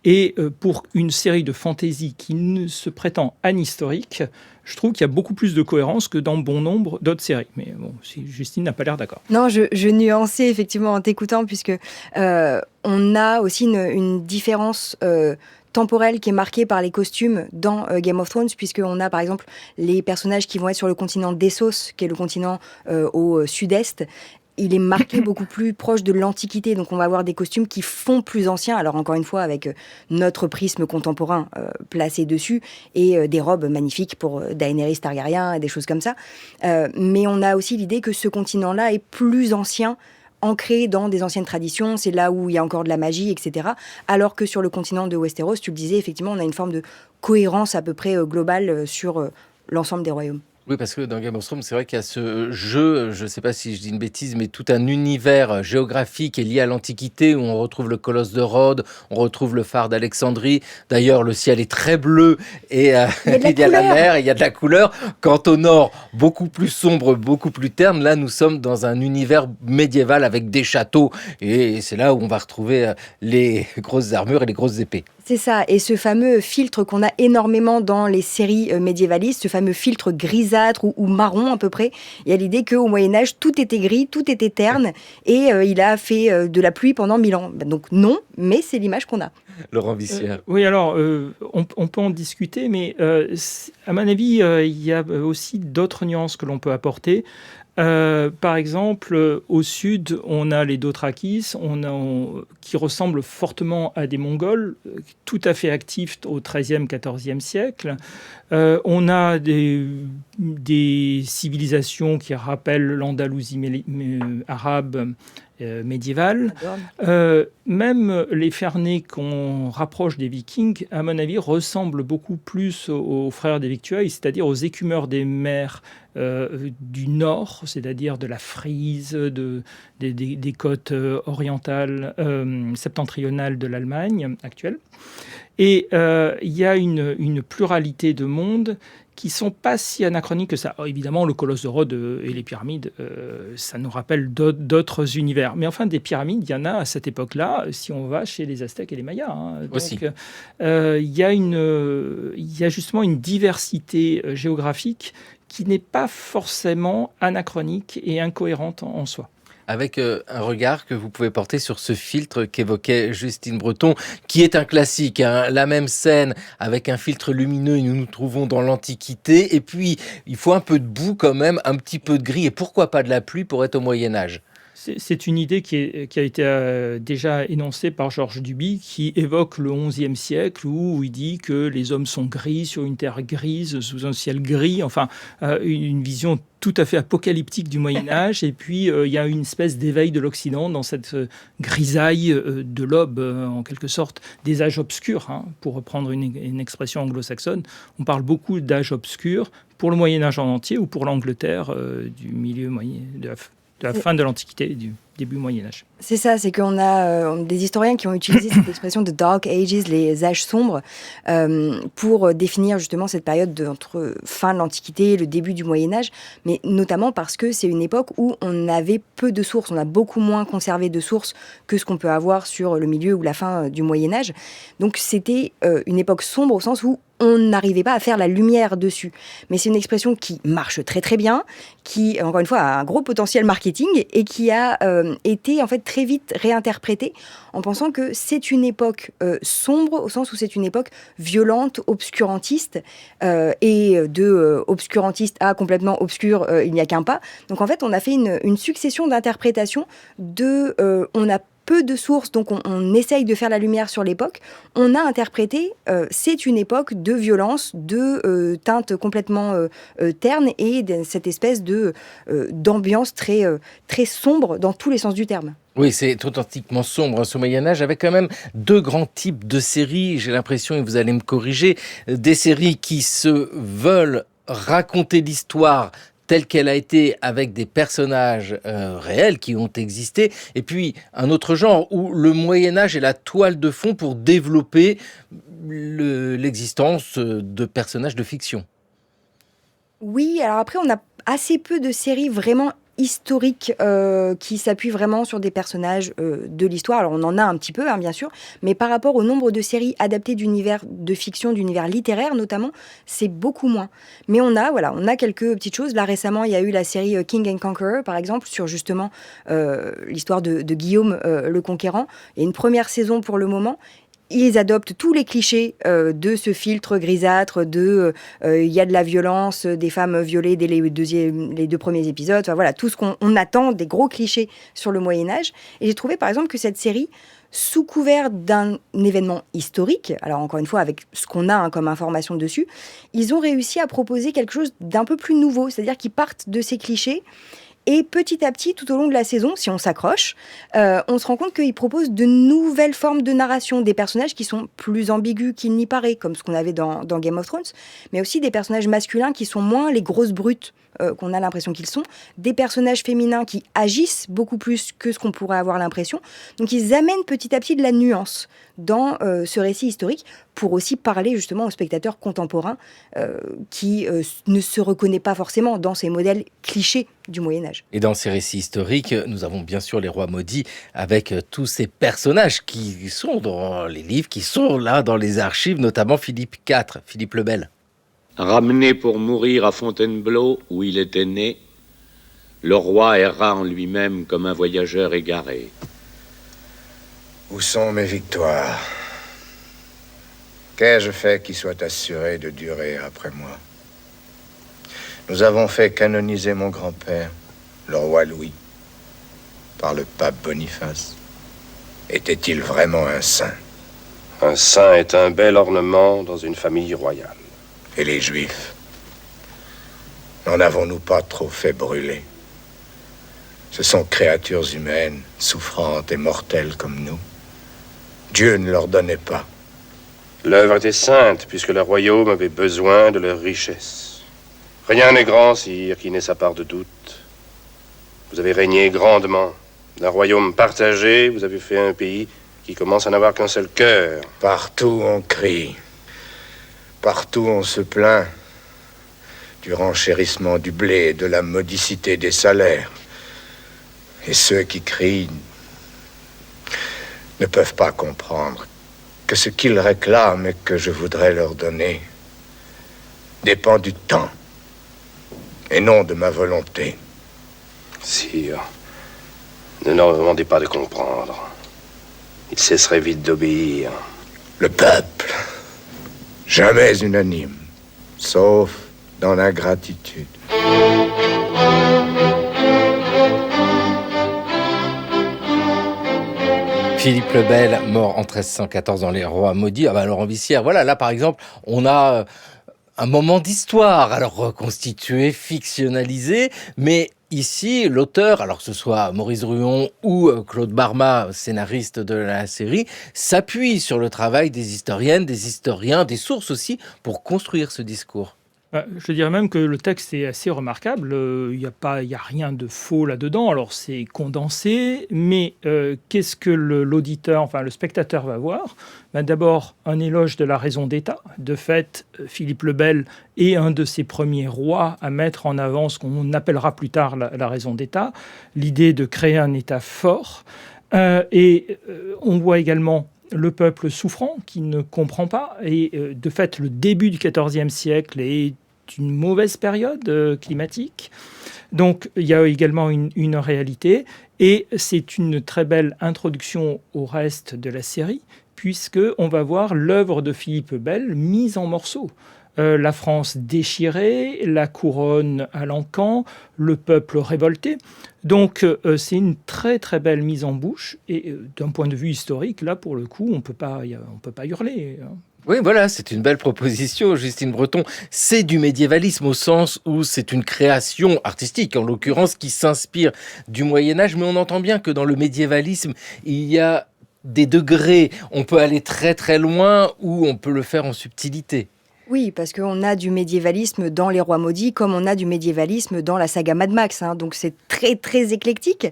K: Et pour une série de fantasy qui ne se prétend anhistorique, je trouve qu'il y a beaucoup plus de cohérence que dans bon nombre d'autres séries. Mais bon, Justine n'a pas l'air d'accord.
J: Non, je nuançais effectivement en t'écoutant, puisque on a aussi une différence temporelle qui est marquée par les costumes dans Game of Thrones, puisqu'on a par exemple les personnages qui vont être sur le continent d'Essos, qui est le continent au sud-est. Il est marqué beaucoup plus proche de l'Antiquité, donc on va avoir des costumes qui font plus anciens, alors encore une fois avec notre prisme contemporain placé dessus, et des robes magnifiques pour Daenerys Targaryen et des choses comme ça. Mais on a aussi l'idée que ce continent-là est plus ancien, ancré dans des anciennes traditions, c'est là où il y a encore de la magie, etc. Alors que sur le continent de Westeros, tu le disais, effectivement, on a une forme de cohérence à peu près globale sur l'ensemble des royaumes.
C: Oui, parce que dans Game of Thrones, c'est vrai qu'il y a ce jeu, je ne sais pas si je dis une bêtise, mais tout un univers géographique est lié à l'Antiquité, où on retrouve le colosse de Rhodes, on retrouve le phare d'Alexandrie. D'ailleurs, le ciel est très bleu et il y a la mer, il y a de la couleur. Quant au nord, beaucoup plus sombre, beaucoup plus terne. Là, nous sommes dans un univers médiéval avec des châteaux. Et c'est là où on va retrouver les grosses armures et les grosses épées.
J: C'est ça, et ce fameux filtre qu'on a énormément dans les séries médiévalistes, ce fameux filtre grisâtre ou marron à peu près, il y a l'idée qu'au Moyen-Âge, tout était gris, tout était terne, et il a fait de la pluie pendant 1000 ans. Donc non, mais c'est l'image qu'on a.
C: Laurent Wissière.
K: Oui, alors, on peut en discuter, mais à mon avis, il y a aussi d'autres nuances que l'on peut apporter. Par exemple, au sud, on a les Dothrakis, qui ressemblent fortement à des Mongols, tout à fait actifs au XIIIe, XIVe siècle. On a des civilisations qui rappellent l'Andalousie arabe médiévale. Même les Fernets qu'on rapproche des Vikings, à mon avis, ressemblent beaucoup plus aux frères des Victuailles, c'est-à-dire aux écumeurs des mers du nord, c'est-à-dire de la Frise, des côtes orientales, septentrionales de l'Allemagne actuelle. Et il y a une pluralité de mondes qui ne sont pas si anachroniques que ça. Évidemment, le colosse de Rhodes et les pyramides, ça nous rappelle d'autres univers. Mais enfin, des pyramides, il y en a à cette époque-là, si on va chez les Aztèques et les Mayas. Hein. Donc,
C: aussi.
K: Il y a justement une diversité géographique qui n'est pas forcément anachronique et incohérente en soi.
C: Avec un regard que vous pouvez porter sur ce filtre qu'évoquait Justine Breton, qui est un classique, hein. La même scène avec un filtre lumineux, nous nous trouvons dans l'Antiquité, et puis il faut un peu de boue quand même, un petit peu de gris, et pourquoi pas de la pluie pour être au Moyen-Âge.
K: C'est une idée qui a été déjà énoncée par Georges Duby, qui évoque le XIe siècle, où il dit que les hommes sont gris sur une terre grise, sous un ciel gris, enfin une vision tout à fait apocalyptique du Moyen-Âge. Et puis, il y a une espèce d'éveil de l'Occident dans cette grisaille de l'aube, en quelque sorte, des âges obscurs, hein, pour reprendre une expression anglo-saxonne. On parle beaucoup d'âge obscur pour le Moyen-Âge en entier ou pour l'Angleterre du milieu moyen, de la fin de l'Antiquité et du début Moyen-Âge.
J: C'est ça, c'est qu'on a des historiens qui ont utilisé cette expression de Dark Ages, les âges sombres, pour définir justement cette période entre fin de l'Antiquité et le début du Moyen-Âge, mais notamment parce que c'est une époque où on avait peu de sources, on a beaucoup moins conservé de sources que ce qu'on peut avoir sur le milieu ou la fin du Moyen-Âge. Donc c'était une époque sombre au sens où on n'arrivait pas à faire la lumière dessus. Mais c'est une expression qui marche très très bien, qui, encore une fois, a un gros potentiel marketing et qui a été en fait très vite réinterprétée en pensant que c'est une époque sombre, au sens où c'est une époque violente, obscurantiste, et de obscurantiste à complètement obscur, il n'y a qu'un pas. Donc en fait, on a fait une succession d'interprétations on a peu de sources, donc on essaye de faire la lumière sur l'époque. On a interprété, c'est une époque de violence, de teintes complètement ternes et de cette espèce d'ambiance très, très sombre dans tous les sens du terme.
C: Oui, c'est authentiquement sombre ce Moyen-Âge, avec quand même deux grands types de séries, j'ai l'impression, et vous allez me corriger, des séries qui se veulent raconter l'histoire telle qu'elle a été avec des personnages réels qui ont existé, et puis un autre genre où le Moyen-Âge est la toile de fond pour développer l'existence de personnages de fiction.
J: Oui, alors après, on a assez peu de séries vraiment historiques qui s'appuient vraiment sur des personnages de l'histoire. Alors on en a un petit peu, hein, bien sûr, mais par rapport au nombre de séries adaptées d'univers de fiction, d'univers littéraire notamment, c'est beaucoup moins. Mais on a quelques petites choses. Là récemment, il y a eu la série King and Conqueror, par exemple, sur justement l'histoire de Guillaume le Conquérant. Il y a une première saison pour le moment. Ils adoptent tous les clichés de ce filtre grisâtre, il y a de la violence, des femmes violées dès les deux premiers épisodes, enfin voilà, tout ce qu'on attend, des gros clichés sur le Moyen-Âge. Et j'ai trouvé par exemple que cette série, sous couvert d'un événement historique, alors encore une fois avec ce qu'on a comme information dessus, ils ont réussi à proposer quelque chose d'un peu plus nouveau, c'est-à-dire qu'ils partent de ces clichés. Et petit à petit, tout au long de la saison, si on s'accroche, on se rend compte qu'ils proposent de nouvelles formes de narration, des personnages qui sont plus ambigus qu'il n'y paraît, comme ce qu'on avait dans Game of Thrones, mais aussi des personnages masculins qui sont moins les grosses brutes qu'on a l'impression qu'ils sont, des personnages féminins qui agissent beaucoup plus que ce qu'on pourrait avoir l'impression. Donc ils amènent petit à petit de la nuance dans ce récit historique pour aussi parler justement aux spectateurs contemporains qui ne se reconnaissent pas forcément dans ces modèles clichés du Moyen-Âge.
C: Et dans ces récits historiques, nous avons bien sûr les rois maudits avec tous ces personnages qui sont dans les livres, qui sont là dans les archives, notamment Philippe IV, Philippe le Bel.
M: Ramené pour mourir à Fontainebleau, où il était né, le roi erra en lui-même comme un voyageur égaré.
N: Où sont mes victoires? Qu'ai-je fait qui soit assuré de durer après moi? Nous avons fait canoniser mon grand-père, le roi Louis, par le pape Boniface. Était-il vraiment un saint?
O: Un saint est un bel ornement dans une famille royale.
N: Et les Juifs? N'en avons-nous pas trop fait brûler? Ce sont créatures humaines, souffrantes et mortelles comme nous. Dieu ne leur donnait pas.
O: L'œuvre était sainte, puisque le royaume avait besoin de leur richesse. Rien n'est grand, sire, qui n'ait sa part de doute. Vous avez régné grandement. D'un royaume partagé, vous avez fait un pays qui commence à n'avoir qu'un seul cœur.
N: Partout on crie. Partout on se plaint du renchérissement du blé et de la modicité des salaires. Et ceux qui crient ne peuvent pas comprendre que ce qu'ils réclament et que je voudrais leur donner dépend du temps et non de ma volonté.
O: Sire, ne leur demandez pas de comprendre. Ils cesseraient vite d'obéir.
N: Le peuple, jamais unanime, sauf dans l'ingratitude.
C: Philippe le Bel, mort en 1314 dans Les Rois Maudits. Laurent Wissière, voilà, là par exemple, on a un moment d'histoire, alors reconstitué, fictionnalisé, mais ici, l'auteur, alors que ce soit Maurice Druon ou Claude Barma, scénariste de la série, s'appuie sur le travail des historiennes, des historiens, des sources aussi, pour construire ce discours.
K: Je dirais même que le texte est assez remarquable. Il n'y a rien de faux là-dedans. Alors, c'est condensé, mais qu'est-ce que l'auditeur, enfin le spectateur va voir ? D'abord, un éloge de la raison d'État. De fait, Philippe le Bel est un de ces premiers rois à mettre en avant ce qu'on appellera plus tard la raison d'État, l'idée de créer un État fort. Et on voit également le peuple souffrant qui ne comprend pas. Et de fait, le début du XIVe siècle est une mauvaise période climatique. Donc, il y a également une réalité. Et c'est une très belle introduction au reste de la série, puisqu'on va voir l'œuvre de Philippe le Bel mise en morceaux. La France déchirée, la couronne à l'encan, le peuple révolté. Donc c'est une très très belle mise en bouche. Et d'un point de vue historique, là pour le coup, on peut pas hurler.
C: Oui, voilà, c'est une belle proposition, Justine Breton. C'est du médiévalisme au sens où c'est une création artistique, en l'occurrence, qui s'inspire du Moyen-Âge. Mais on entend bien que dans le médiévalisme, il y a des degrés. On peut aller très très loin ou on peut le faire en subtilité.
J: Oui, parce qu'on a du médiévalisme dans Les Rois Maudits, comme on a du médiévalisme dans la saga Mad Max. Donc c'est très, très éclectique.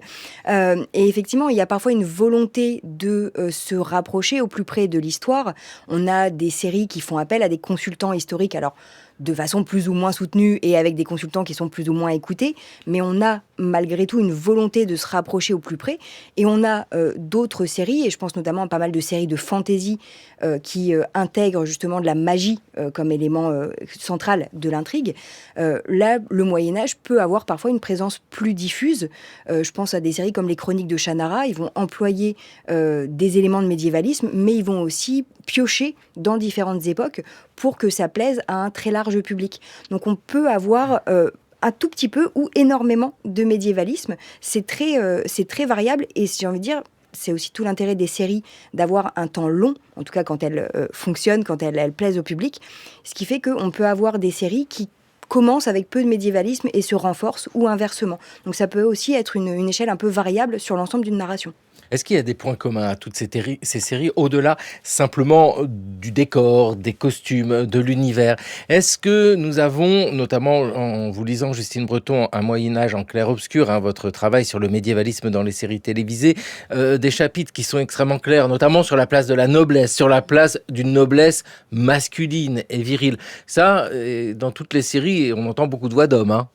J: Et effectivement, il y a parfois une volonté de se rapprocher au plus près de l'histoire. On a des séries qui font appel à des consultants historiques, alors de façon plus ou moins soutenue et avec des consultants qui sont plus ou moins écoutés, mais on a malgré tout une volonté de se rapprocher au plus près. Et on a d'autres séries, et je pense notamment à pas mal de séries de fantasy qui intègrent justement de la magie comme élément central de l'intrigue. Là, le Moyen-Âge peut avoir parfois une présence plus diffuse. Je pense à des séries comme les Chroniques de Shannara. Ils vont employer des éléments de médiévalisme, mais ils vont aussi piocher dans différentes époques pour que ça plaise à un très large public. Donc on peut avoir un tout petit peu ou énormément de médiévalisme. C'est très variable, et j'ai envie de dire, c'est aussi tout l'intérêt des séries d'avoir un temps long, en tout cas quand elles fonctionnent, quand elles plaisent au public, ce qui fait qu'on peut avoir des séries qui commencent avec peu de médiévalisme et se renforcent, ou inversement. Donc ça peut aussi être une échelle un peu variable sur l'ensemble d'une narration.
C: Est-ce qu'il y a des points communs à toutes ces séries, au-delà simplement du décor, des costumes, de l'univers? Est-ce que nous avons, notamment en vous lisant, Justine Breton, Un Moyen-Âge en clair-obscur, votre travail sur le médiévalisme dans les séries télévisées, des chapitres qui sont extrêmement clairs, notamment sur la place de la noblesse, sur la place d'une noblesse masculine et virile? Ça, dans toutes les séries, on entend beaucoup de voix d'hommes,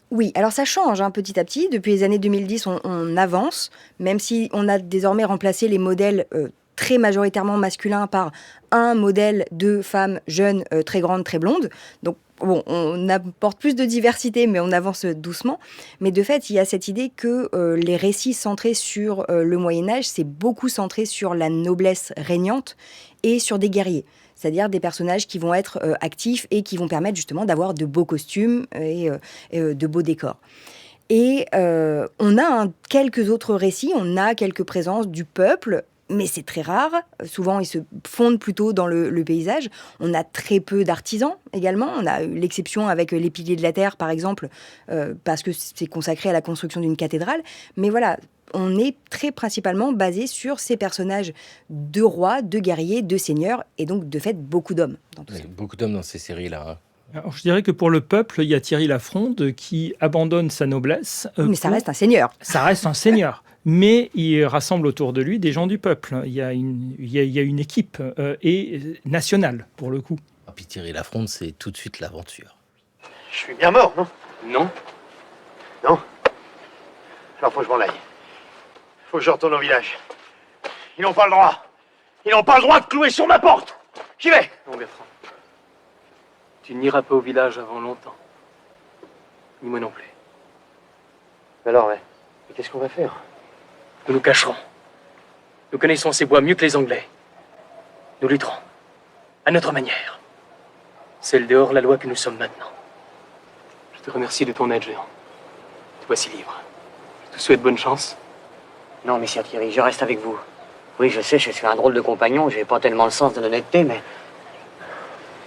J: Oui, alors ça change petit à petit. Depuis les années 2010, on avance, même si on a désormais remplacé les modèles très majoritairement masculins par un modèle de femme jeune, très grande, très blonde. Donc, bon, on apporte plus de diversité, mais on avance doucement. Mais de fait, il y a cette idée que les récits centrés sur le Moyen-Âge, c'est beaucoup centré sur la noblesse régnante et sur des guerriers. C'est-à-dire des personnages qui vont être actifs et qui vont permettre justement d'avoir de beaux costumes et de beaux décors. Et on a quelques autres récits, on a quelques présences du peuple, mais c'est très rare. Souvent, ils se fondent plutôt dans le paysage. On a très peu d'artisans également. On a eu l'exception avec les Piliers de la Terre, par exemple, parce que c'est consacré à la construction d'une cathédrale. Mais voilà, on est très principalement basé sur ces personnages de rois, de guerriers, de seigneurs, et donc de fait beaucoup d'hommes.
C: Beaucoup d'hommes dans ces séries-là.
K: Alors, je dirais que pour le peuple, il y a Thierry Lafronde qui abandonne sa noblesse.
J: Mais ça reste un seigneur.
K: Ça reste un seigneur. Mais il rassemble autour de lui des gens du peuple. Il y a une équipe et nationale, pour le coup.
C: Et puis Thierry Lafronde, c'est tout de suite l'aventure.
P: Je suis bien mort, non?
E: Non.
P: Non? Alors faut que je m'en aille. Faut que je retourne au village. Ils n'ont pas le droit. Ils n'ont pas le droit de clouer sur ma porte. J'y vais.
E: Non, Bertrand. Tu n'iras pas au village avant longtemps. Ni moi non plus.
P: Alors, mais qu'est-ce qu'on va faire?
E: Nous nous cacherons. Nous connaissons ces bois mieux que les Anglais. Nous lutterons. À notre manière. Celle dehors la loi que nous sommes maintenant. Je te remercie de ton aide, Géant. Te voici libre. Je te souhaite bonne chance.
Q: Non, messire Thierry, je reste avec vous. Oui, je sais, je suis un drôle de compagnon, j'ai pas tellement le sens de l'honnêteté, mais...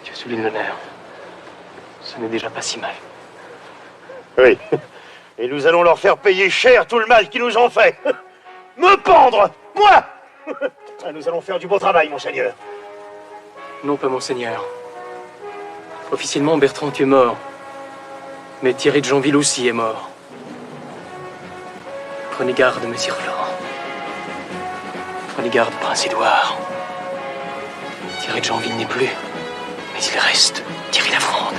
E: Tu soulignes l'honneur. Ce n'est déjà pas si mal.
P: Oui. Et nous allons leur faire payer cher tout le mal qu'ils nous ont fait. Me pendre, moi. Nous allons faire du beau travail, monseigneur.
E: Non, pas monseigneur. Officiellement, Bertrand, tu es mort. Mais Thierry de Janville aussi est mort. Prenez garde, Messire Florent. Prenez garde, Prince Édouard. Thierry de Janville n'est plus, mais il reste Thierry Lafronde.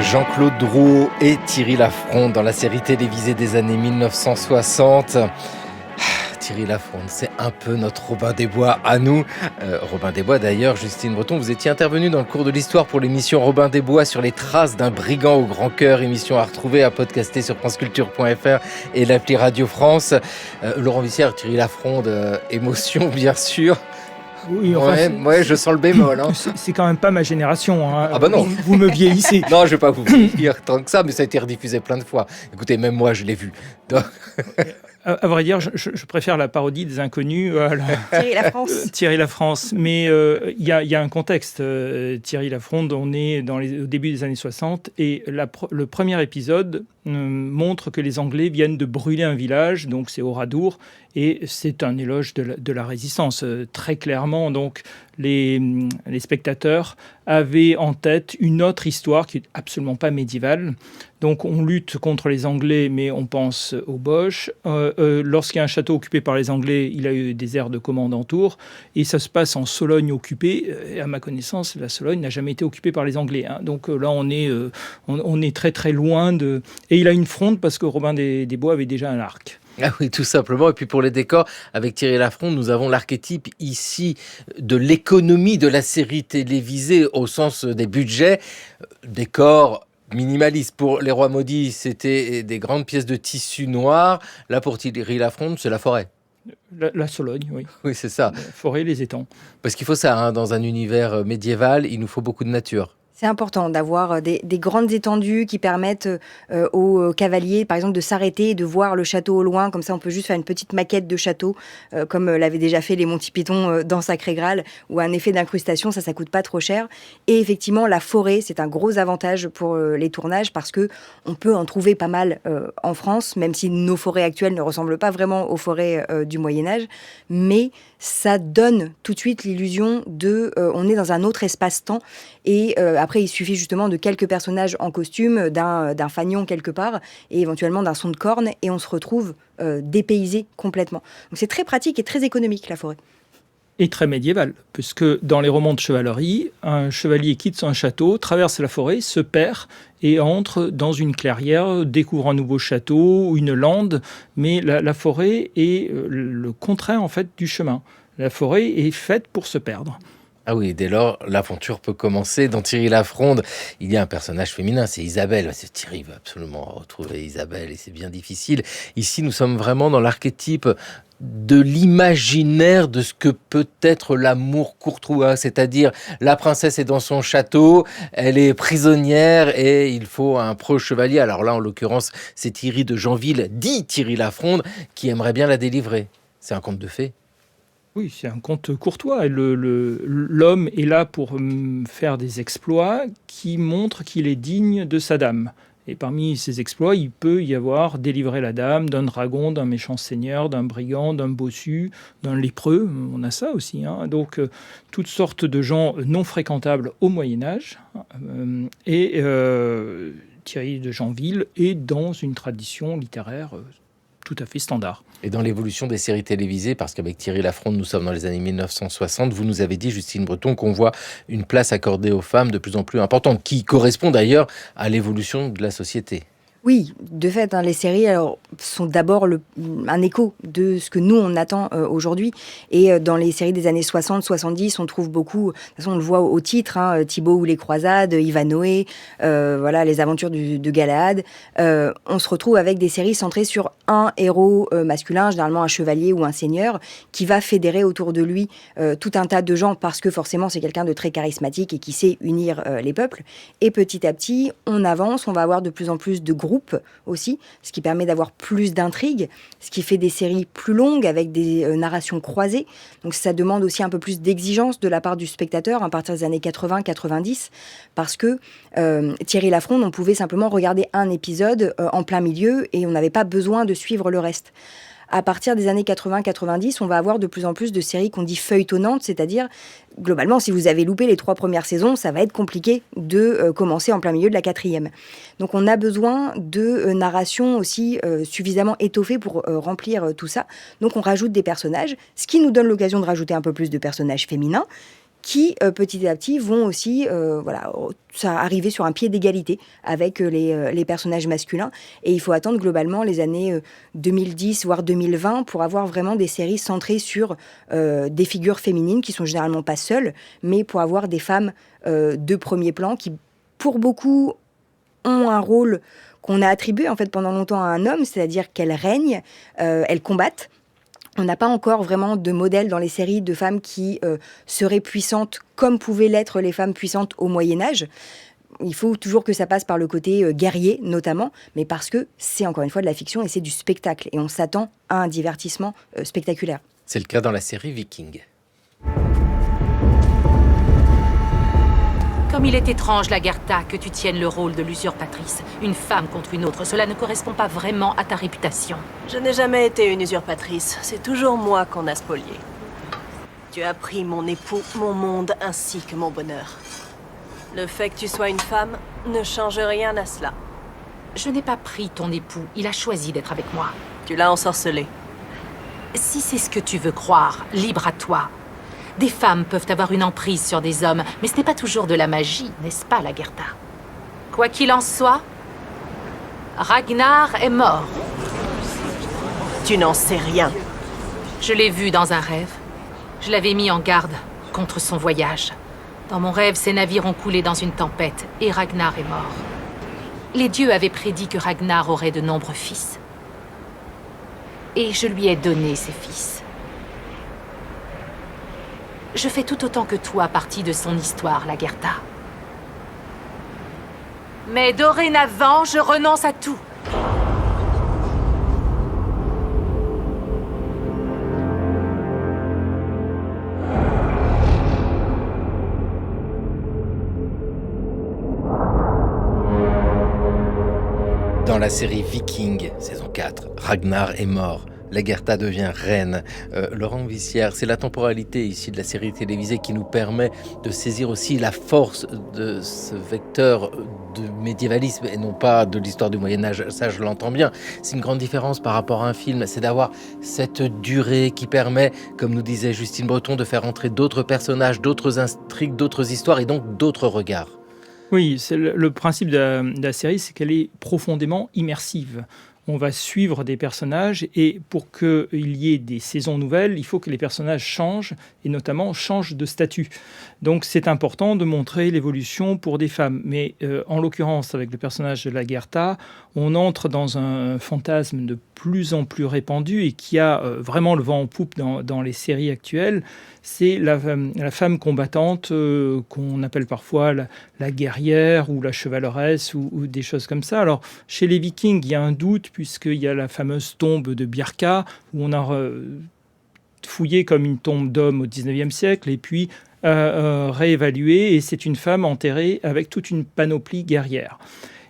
C: Jean-Claude Drouot et Thierry Lafronde dans la série télévisée des années 1960. Thierry Lafronde, c'est un peu notre Robin des Bois à nous. Robin des Bois d'ailleurs, Justine Breton, vous étiez intervenue dans le cours de l'histoire pour l'émission Robin des Bois sur les traces d'un brigand au grand cœur, émission à retrouver, à podcaster sur franceculture.fr et l'appli Radio France. Laurent Vissière, Thierry Lafronde, émotion bien sûr.
K: Oui, enfin,
C: ouais, je sens le bémol.
K: C'est quand même pas ma génération.
C: Ah bah non.
K: Vous me vieillissez.
C: Non, je vais pas vous vieillir tant que ça, mais ça a été rediffusé plein de fois. Écoutez, même moi, je l'ai vu. Donc...
K: À vrai dire, je préfère la parodie des Inconnus à
J: Thierry Lafrance.
K: Thierry Lafrance. Mais il y a un contexte. Thierry Lafronde, on est au début des années 60 et le premier épisode montre que les Anglais viennent de brûler un village, donc c'est Oradour, et c'est un éloge de la résistance. Très clairement, donc, les spectateurs avaient en tête une autre histoire qui n'est absolument pas médiévale. Donc on lutte contre les Anglais, mais on pense aux Boches. Lorsqu'il y a un château occupé par les Anglais, il a eu des aires de commande autour, et ça se passe en Sologne occupée. Et à ma connaissance, la Sologne n'a jamais été occupée par les Anglais. Donc là, on est très très loin de... Et il a une fronde parce que Robin des Bois avait déjà un arc.
C: Ah oui, tout simplement. Et puis pour les décors, avec Thierry Lafronde, nous avons l'archétype ici de l'économie de la série télévisée au sens des budgets. Décors minimaliste. Pour Les Rois Maudits, c'était des grandes pièces de tissu noir. Là, pour Thierry Lafronde, c'est la forêt.
K: La Sologne, oui.
C: Oui, c'est ça.
K: La forêt, les étangs.
C: Parce qu'il faut ça, hein, dans un univers médiéval, il nous faut beaucoup de nature.
J: C'est important d'avoir des grandes étendues qui permettent aux cavaliers, par exemple, de s'arrêter et de voir le château au loin. Comme ça, on peut juste faire une petite maquette de château, comme l'avaient déjà fait les Monty Python dans Sacré Graal, ou un effet d'incrustation, ça coûte pas trop cher. Et effectivement, la forêt, c'est un gros avantage pour les tournages parce que on peut en trouver pas mal en France, même si nos forêts actuelles ne ressemblent pas vraiment aux forêts du Moyen-Âge. Mais ça donne tout de suite l'illusion on est dans un autre espace-temps. Et après, il suffit justement de quelques personnages en costume, d'un fanion quelque part, et éventuellement d'un son de corne, et on se retrouve dépaysé complètement. Donc c'est très pratique et très économique, la forêt.
K: Et très médiéval, puisque dans les romans de chevalerie, un chevalier quitte son château, traverse la forêt, se perd et entre dans une clairière, découvre un nouveau château, une lande, mais la forêt est le contraire en fait du chemin. La forêt est faite pour se perdre.
C: Ah oui, dès lors, l'aventure peut commencer. Dans Thierry Lafronde, il y a un personnage féminin, c'est Isabelle. Thierry veut absolument retrouver Isabelle et c'est bien difficile. Ici, nous sommes vraiment dans l'archétype de l'imaginaire de ce que peut être l'amour courtois, c'est-à-dire la princesse est dans son château, elle est prisonnière et il faut un proche chevalier. Alors là, en l'occurrence, c'est Thierry de Janville, dit Thierry Lafronde, qui aimerait bien la délivrer. C'est un conte de fées.
K: Oui, c'est un conte courtois. L'homme est là pour faire des exploits qui montrent qu'il est digne de sa dame. Et parmi ces exploits, il peut y avoir délivrer la dame d'un dragon, d'un méchant seigneur, d'un brigand, d'un bossu, d'un lépreux. On a ça aussi. Donc, toutes sortes de gens non fréquentables au Moyen-Âge. Thierry de Janville est dans une tradition littéraire tout à fait standard.
C: Et dans l'évolution des séries télévisées, parce qu'avec Thierry Lafronde, nous sommes dans les années 1960, vous nous avez dit, Justine Breton, qu'on voit une place accordée aux femmes de plus en plus importante, qui correspond d'ailleurs à l'évolution de la société.
J: Oui, de fait, les séries sont d'abord un écho de ce que nous, on attend aujourd'hui. Et dans les séries des années 60-70, on trouve beaucoup, de toute façon, on le voit au titre, Thibaut ou les Croisades, Ivanhoé, les aventures de Galahad. On se retrouve avec des séries centrées sur un héros masculin, généralement un chevalier ou un seigneur, qui va fédérer autour de lui tout un tas de gens, parce que forcément, c'est quelqu'un de très charismatique et qui sait unir les peuples. Et petit à petit, on avance, on va avoir de plus en plus de groupes aussi, ce qui permet d'avoir plus d'intrigues, ce qui fait des séries plus longues avec des narrations croisées. Donc ça demande aussi un peu plus d'exigence de la part du spectateur à partir des années 80-90, parce que Thierry Lafronde, on pouvait simplement regarder un épisode en plein milieu et on n'avait pas besoin de suivre le reste. À partir des années 80-90, on va avoir de plus en plus de séries qu'on dit feuilletonnantes, c'est-à-dire, globalement, si vous avez loupé les 3 premières saisons, ça va être compliqué de commencer en plein milieu de la 4e. Donc on a besoin de narration aussi suffisamment étoffée pour remplir tout ça. Donc on rajoute des personnages, ce qui nous donne l'occasion de rajouter un peu plus de personnages féminins, qui petit à petit vont aussi arriver sur un pied d'égalité avec les personnages masculins. Et il faut attendre globalement les années 2010 voire 2020 pour avoir vraiment des séries centrées sur des figures féminines qui sont généralement pas seules, mais pour avoir des femmes de premier plan qui, pour beaucoup, ont un rôle qu'on a attribué en fait pendant longtemps à un homme, c'est-à-dire qu'elles règnent, elles combattent. On n'a pas encore vraiment de modèle dans les séries de femmes qui seraient puissantes comme pouvaient l'être les femmes puissantes au Moyen-Âge. il faut toujours que ça passe par le côté guerrier, notamment, mais parce que c'est encore une fois de la fiction et c'est du spectacle. Et on s'attend à un divertissement spectaculaire.
C: C'est le cas dans la série Viking.
R: Comme il est étrange, Lagertha, que tu tiennes le rôle de l'usurpatrice. Une femme contre une autre, cela ne correspond pas vraiment à ta réputation.
S: Je n'ai jamais été une usurpatrice. C'est toujours moi qu'on a spolié. Tu as pris mon époux, mon monde, ainsi que mon bonheur. Le fait que tu sois une femme ne change rien à cela.
R: Je n'ai pas pris ton époux, il a choisi d'être avec moi.
S: Tu l'as ensorcelé.
R: Si c'est ce que tu veux croire, libre à toi. Des femmes peuvent avoir une emprise sur des hommes, mais ce n'est pas toujours de la magie, n'est-ce pas, Lagertha? Quoi qu'il en soit, Ragnar est mort.
S: Tu n'en sais rien.
R: Je l'ai vu dans un rêve. Je l'avais mis en garde contre son voyage. Dans mon rêve, ces navires ont coulé dans une tempête et Ragnar est mort. Les dieux avaient prédit que Ragnar aurait de nombreux fils. Et je lui ai donné ses fils. Je fais tout autant que toi partie de son histoire, Lagertha. Mais dorénavant, je renonce à tout.
C: Dans la série Viking, saison 4, Ragnar est mort. Lagertha devient reine. Laurent Vissière, c'est la temporalité ici de la série télévisée qui nous permet de saisir aussi la force de ce vecteur de médiévalisme et non pas de l'histoire du Moyen-Âge. Ça, je l'entends bien. C'est une grande différence par rapport à un film, c'est d'avoir cette durée qui permet, comme nous disait Justine Breton, de faire entrer d'autres personnages, d'autres intrigues, d'autres histoires et donc d'autres regards.
K: Oui, c'est le principe de la série, c'est qu'elle est profondément immersive. On va suivre des personnages et pour qu'il y ait des saisons nouvelles, il faut que les personnages changent et notamment changent de statut. Donc c'est important de montrer l'évolution pour des femmes. Mais en l'occurrence, avec le personnage de Lagertha, on entre dans un fantasme de plus en plus répandu et qui a vraiment le vent en poupe dans les séries actuelles. C'est la femme combattante qu'on appelle parfois la guerrière ou la chevaleresse ou des choses comme ça. Alors, chez les Vikings, il y a un doute puisqu'il y a la fameuse tombe de Birka où on a fouillé comme une tombe d'homme au 19e siècle et puis réévalué et c'est une femme enterrée avec toute une panoplie guerrière.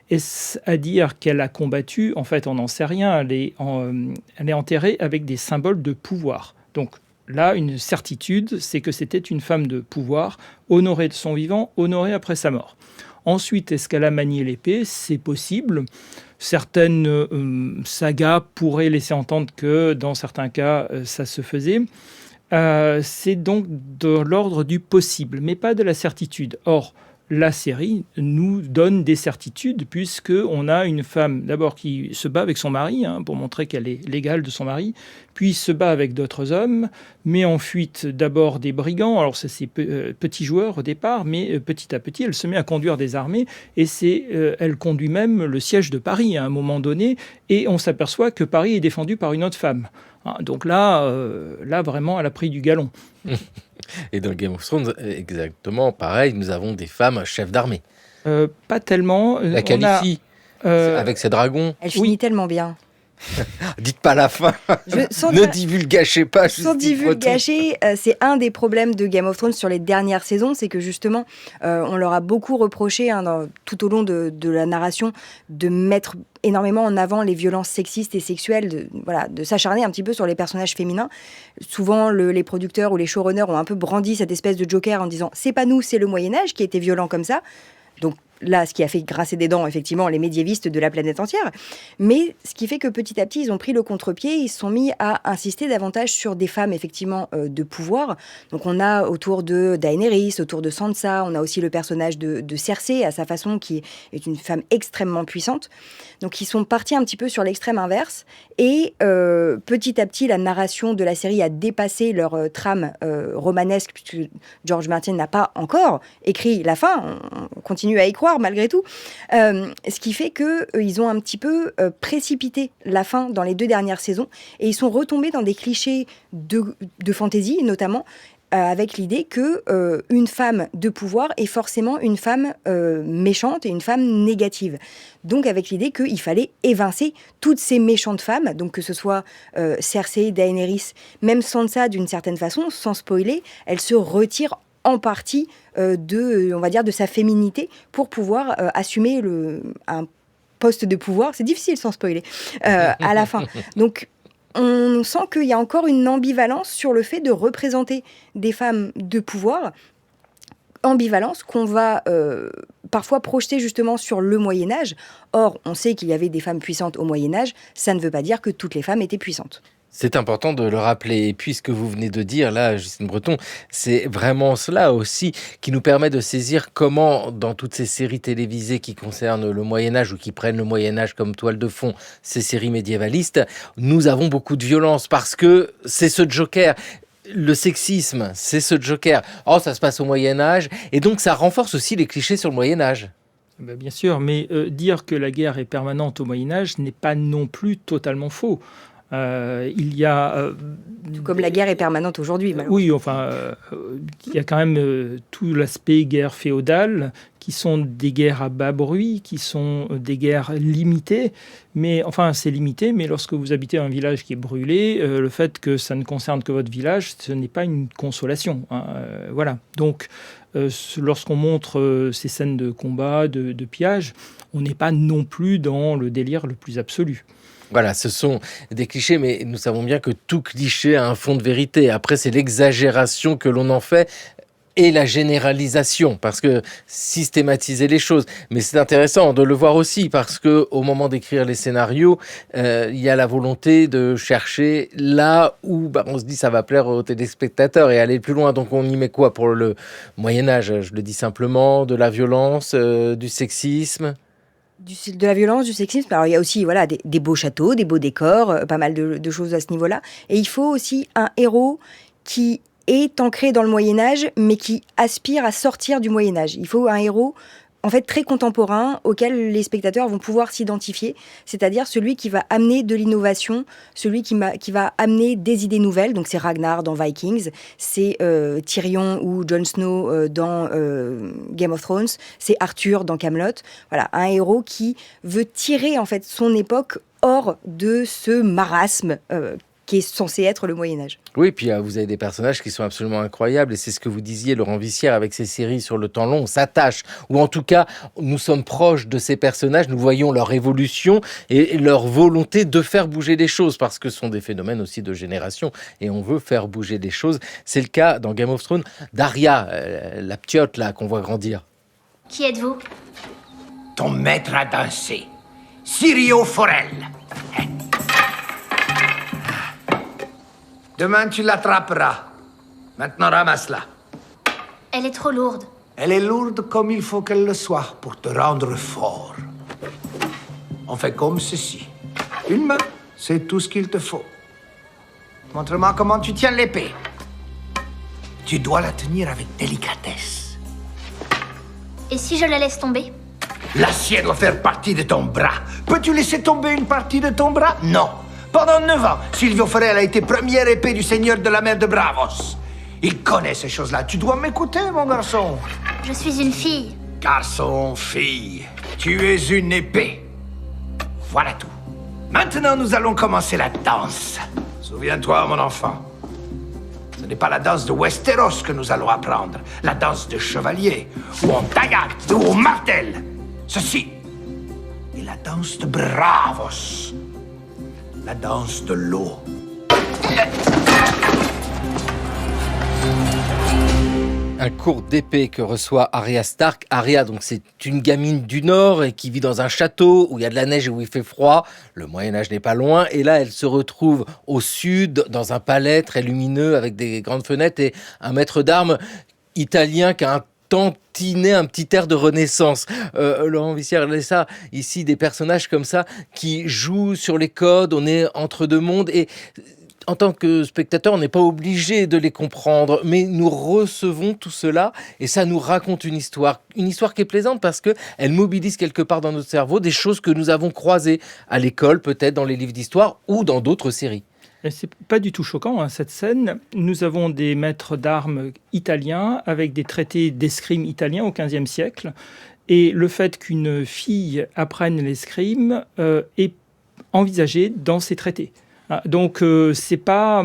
K: Est-ce à dire qu'elle a combattu? En fait, on n'en sait rien. Elle est enterrée avec des symboles de pouvoir. Donc, là, une certitude, c'est que c'était une femme de pouvoir, honorée de son vivant, honorée après sa mort. Ensuite, est-ce qu'elle a manié l'épée? C'est possible. Certaines sagas pourraient laisser entendre que, dans certains cas, ça se faisait. C'est donc de l'ordre du possible, mais pas de la certitude. Or, la série nous donne des certitudes puisqu'on a une femme d'abord qui se bat avec son mari pour montrer qu'elle est l'égale de son mari, puis se bat avec d'autres hommes, met en fuite d'abord des brigands, alors c'est petits joueurs au départ, mais petit à petit elle se met à conduire des armées et elle conduit même le siège de Paris à un moment donné et on s'aperçoit que Paris est défendu par une autre femme. Donc là vraiment elle a pris du galon.
C: Et dans Game of Thrones, exactement pareil, nous avons des femmes chefs d'armée.
K: Pas tellement.
C: La Khalifi, avec ses dragons.
J: Elle finit tellement bien.
C: Dites pas la fin. Ne divulgachez pas.
J: Sans divulgacher, c'est un des problèmes de Game of Thrones sur les dernières saisons, c'est que justement, on leur a beaucoup reproché tout au long de la narration de mettre énormément en avant les violences sexistes et sexuelles, de s'acharner un petit peu sur les personnages féminins. Souvent, les producteurs ou les showrunners ont un peu brandi cette espèce de joker en disant « c'est pas nous, c'est le Moyen-Âge qui était violent comme ça ». Donc là, ce qui a fait grincer des dents, effectivement, les médiévistes de la planète entière. Mais ce qui fait que petit à petit, ils ont pris le contre-pied, ils se sont mis à insister davantage sur des femmes, effectivement, de pouvoir. Donc on a autour de Daenerys, autour de Sansa, on a aussi le personnage de Cersei, à sa façon, qui est une femme extrêmement puissante. Donc ils sont partis un petit peu sur l'extrême inverse. Et petit à petit, la narration de la série a dépassé leur trame romanesque, puisque George Martin n'a pas encore écrit la fin. On continue à y croire malgré tout. Ce qui fait qu'ils ont un petit peu précipité la fin dans les 2 dernières saisons et ils sont retombés dans des clichés de fantasy notamment avec l'idée que une femme de pouvoir est forcément une femme méchante et une femme négative. Donc avec l'idée qu'il fallait évincer toutes ces méchantes femmes, donc que ce soit Cersei, Daenerys, même Sansa d'une certaine façon, sans spoiler, elle se retire en partie on va dire, de sa féminité pour pouvoir assumer un poste de pouvoir. C'est difficile sans spoiler à la fin. Donc on sent qu'il y a encore une ambivalence sur le fait de représenter des femmes de pouvoir, ambivalence qu'on va parfois projeter justement sur le Moyen-Âge. Or, on sait qu'il y avait des femmes puissantes au Moyen-Âge, ça ne veut pas dire que toutes les femmes étaient puissantes.
C: C'est important de le rappeler. Et puis, ce que vous venez de dire, là, Justine Breton, c'est vraiment cela aussi qui nous permet de saisir comment, dans toutes ces séries télévisées qui concernent le Moyen-Âge ou qui prennent le Moyen-Âge comme toile de fond, ces séries médiévalistes, nous avons beaucoup de violence parce que c'est ce joker. Le sexisme, c'est ce joker. Oh, ça se passe au Moyen-Âge. Et donc, ça renforce aussi les clichés sur le Moyen-Âge.
K: Bien sûr, mais dire que la guerre est permanente au Moyen-Âge n'est pas non plus totalement faux. Il y a...
J: Tout comme la guerre est permanente aujourd'hui.
K: Oui, enfin, il y a quand même tout l'aspect guerre féodale, qui sont des guerres à bas bruit, qui sont des guerres limitées. Mais enfin, c'est limité, mais lorsque vous habitez un village qui est brûlé, le fait que ça ne concerne que votre village, ce n'est pas une consolation. Voilà. Donc, lorsqu'on montre ces scènes de combat, de pillage, on n'est pas non plus dans le délire le plus absolu.
C: Voilà, ce sont des clichés, mais nous savons bien que tout cliché a un fond de vérité. Après, c'est l'exagération que l'on en fait et la généralisation, parce que systématiser les choses. Mais c'est intéressant de le voir aussi, parce que au moment d'écrire les scénarios, il y a la volonté de chercher là où on se dit ça va plaire aux téléspectateurs et aller plus loin. Donc on y met quoi pour le Moyen-Âge ? Je le dis simplement, de la violence, du sexisme ?
J: De la violence, du sexisme. Alors, il y a aussi des beaux châteaux, des beaux décors, pas mal de choses à ce niveau-là. Et il faut aussi un héros qui est ancré dans le Moyen-Âge, mais qui aspire à sortir du Moyen-Âge. Il faut un héros, en fait, très contemporain, auquel les spectateurs vont pouvoir s'identifier, c'est-à-dire celui qui va amener de l'innovation, celui qui va amener des idées nouvelles. Donc c'est Ragnar dans Vikings, c'est Tyrion ou Jon Snow dans Game of Thrones, c'est Arthur dans Camelot. Voilà, un héros qui veut tirer en fait son époque hors de ce marasme qui est censé être le Moyen-Âge.
C: Oui, puis vous avez des personnages qui sont absolument incroyables, et c'est ce que vous disiez, Laurent Vissière, avec ces séries sur le temps long, on s'attache, ou en tout cas, nous sommes proches de ces personnages, nous voyons leur évolution et leur volonté de faire bouger les choses, parce que ce sont des phénomènes aussi de génération, et on veut faire bouger les choses. C'est le cas dans Game of Thrones d'Arya, la ptiote là qu'on voit grandir.
T: Qui êtes-vous ?
F: Ton maître a dansé, Syrio Forel. Demain, tu l'attraperas. Maintenant, ramasse-la.
T: Elle est trop lourde.
F: Elle est lourde comme il faut qu'elle le soit pour te rendre fort. On fait comme ceci. Une main, c'est tout ce qu'il te faut. Montre-moi comment tu tiens l'épée. Tu dois la tenir avec délicatesse.
T: Et si je la laisse tomber ?
F: L'acier doit faire partie de ton bras. Peux-tu laisser tomber une partie de ton bras ? Non. Pendant 9 ans, Silvio Forel a été première épée du seigneur de la mer de Bravos. Il connaît ces choses-là. Tu dois m'écouter, mon garçon.
T: Je suis une fille.
F: Garçon, fille, tu es une épée. Voilà tout. Maintenant, nous allons commencer la danse. Souviens-toi, mon enfant. Ce n'est pas la danse de Westeros que nous allons apprendre. La danse de chevalier, ou en taillade, ou au martel. Ceci est la danse de Bravos. La danse de l'eau.
C: Un cours d'épée que reçoit Arya Stark. Arya, donc, c'est une gamine du Nord et qui vit dans un château où il y a de la neige et où il fait froid. Le Moyen-Âge n'est pas loin. Et là, elle se retrouve au sud, dans un palais très lumineux avec des grandes fenêtres et un maître d'armes italien qui a un tantinet, un petit air de Renaissance. Laurent Vissière, ça, ici, des personnages comme ça qui jouent sur les codes. On est entre deux mondes et en tant que spectateur, on n'est pas obligé de les comprendre, mais nous recevons tout cela et ça nous raconte une histoire qui est plaisante parce qu'elle mobilise quelque part dans notre cerveau des choses que nous avons croisées à l'école, peut-être dans les livres d'histoire ou dans d'autres séries.
K: Et c'est pas du tout choquant, cette scène. Nous avons des maîtres d'armes italiens avec des traités d'escrime italiens au XVe siècle. Et le fait qu'une fille apprenne l'escrime est envisagé dans ces traités. Donc c'est pas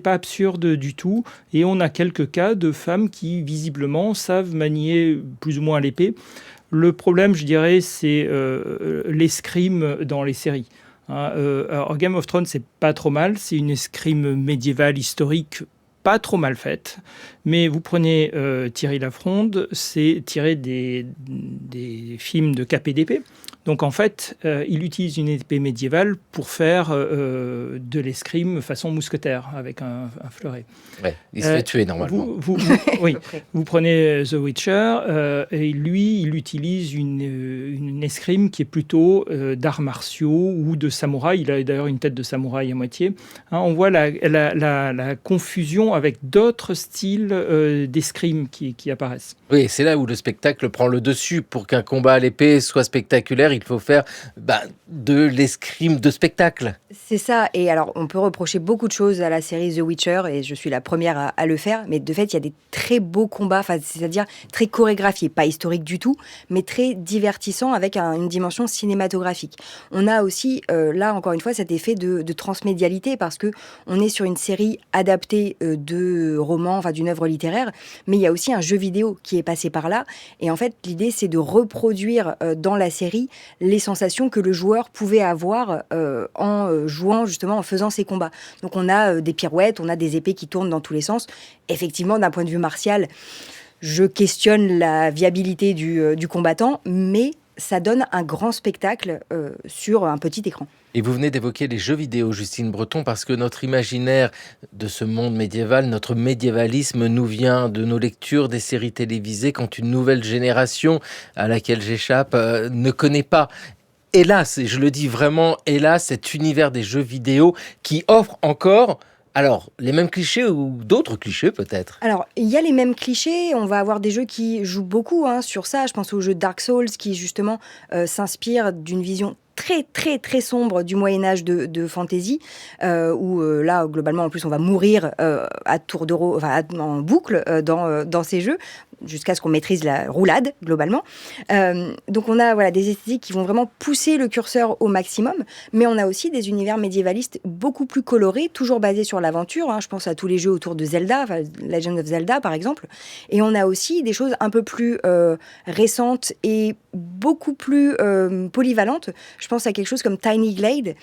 K: absurde du tout, et on a quelques cas de femmes qui visiblement savent manier plus ou moins l'épée. Le problème, je dirais, c'est l'escrime dans les séries. Alors Game of Thrones, c'est pas trop mal, c'est une escrime médiévale historique pas trop mal faite, mais vous prenez Thierry Lafronde, c'est tiré des films de KPDP. Donc en fait, il utilise une épée médiévale pour faire de l'escrime façon mousquetaire, avec un fleuret.
C: Ouais, il se fait tuer normalement.
K: Oui, vous prenez The Witcher, et lui, il utilise une escrime qui est plutôt d'arts martiaux ou de samouraï. Il a d'ailleurs une tête de samouraï à moitié. On voit la confusion avec d'autres styles d'escrime qui apparaissent.
C: Oui, c'est là où le spectacle prend le dessus. Pour qu'un combat à l'épée soit spectaculaire, il faut faire de l'escrime de spectacle.
J: C'est ça. Et alors, on peut reprocher beaucoup de choses à la série The Witcher, et je suis la première à le faire. Mais de fait, il y a des très beaux combats, c'est-à-dire très chorégraphiés, pas historiques du tout, mais très divertissants avec une dimension cinématographique. On a aussi, là, encore une fois, cet effet de transmédialité, parce que on est sur une série adaptée de romans, d'une œuvre littéraire, mais il y a aussi un jeu vidéo qui est passé par là. Et en fait, l'idée, c'est de reproduire dans la série les sensations que le joueur pouvait avoir en jouant, justement, en faisant ses combats. Donc on a des pirouettes, on a des épées qui tournent dans tous les sens. Effectivement, d'un point de vue martial, je questionne la viabilité du combattant, mais ça donne un grand spectacle sur un petit écran.
C: Et vous venez d'évoquer les jeux vidéo, Justine Breton, parce que notre imaginaire de ce monde médiéval, notre médiévalisme nous vient de nos lectures des séries télévisées quand une nouvelle génération à laquelle j'échappe ne connaît pas. Hélas, et je le dis vraiment, hélas, cet univers des jeux vidéo qui offre encore... Alors, les mêmes clichés ou d'autres clichés peut-être?
J: Alors, il y a les mêmes clichés. On va avoir des jeux qui jouent beaucoup sur ça. Je pense au jeu Dark Souls qui, justement, s'inspire d'une vision très très très sombre du Moyen-Âge de fantasy, où là, globalement, en plus, on va mourir à tour de rôle, en boucle dans ces jeux, jusqu'à ce qu'on maîtrise la roulade, globalement. Donc on a des esthétiques qui vont vraiment pousser le curseur au maximum, mais on a aussi des univers médiévalistes beaucoup plus colorés, toujours basés sur l'aventure. Je pense à tous les jeux autour de Zelda, Legend of Zelda par exemple. Et on a aussi des choses un peu plus récentes et beaucoup plus polyvalentes. Je pense à quelque chose comme Tiny Glade,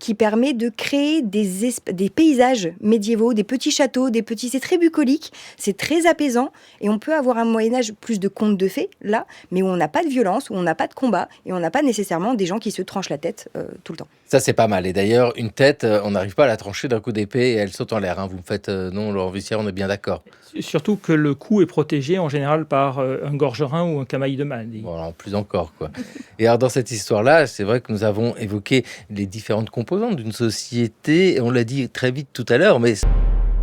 J: qui permet de créer des paysages médiévaux, des petits châteaux, c'est très bucolique, c'est très apaisant, et on peut avoir un Moyen-Âge plus de contes de fées, là, mais où on n'a pas de violence, où on n'a pas de combat, et on n'a pas nécessairement des gens qui se tranchent la tête tout le temps.
C: Ça, c'est pas mal. Et d'ailleurs, une tête, on n'arrive pas à la trancher d'un coup d'épée et elle saute en l'air. Vous me faites non, Laurent Vussière, on est bien d'accord.
K: Surtout que le cou est protégé en général par un gorgerin ou un camail de manne.
C: Voilà, en plus encore, quoi. Et alors, dans cette histoire-là, c'est vrai que nous avons évoqué les différentes composantes d'une société. On l'a dit très vite tout à l'heure, mais...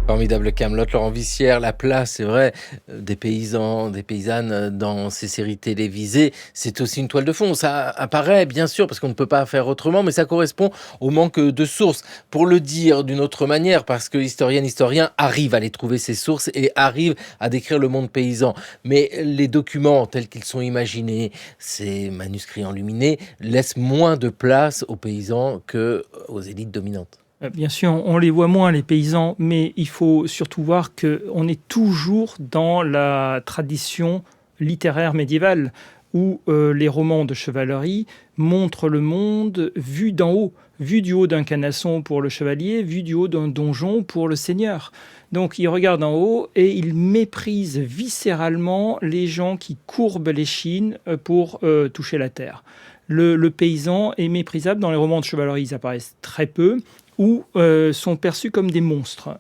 C: Formidable Camelot, Laurent Vussière, la place, c'est vrai, des paysans, des paysannes dans ces séries télévisées, c'est aussi une toile de fond. Ça apparaît, bien sûr, parce qu'on ne peut pas faire autrement, mais ça correspond au manque de sources. Pour le dire d'une autre manière, parce que historien arrive à aller trouver ces sources et arrive à décrire le monde paysan. Mais les documents tels qu'ils sont imaginés, ces manuscrits enluminés, laissent moins de place aux paysans qu'aux élites dominantes.
K: Bien sûr, on les voit moins, les paysans, mais il faut surtout voir qu'on est toujours dans la tradition littéraire médiévale, où les romans de chevalerie montrent le monde vu d'en haut, vu du haut d'un canasson pour le chevalier, vu du haut d'un donjon pour le seigneur. Donc il regarde en haut et il méprise viscéralement les gens qui courbent l'échine pour toucher la terre. Le paysan est méprisable. Dans les romans de chevalerie, ils apparaissent très peu, ou sont perçus comme des monstres.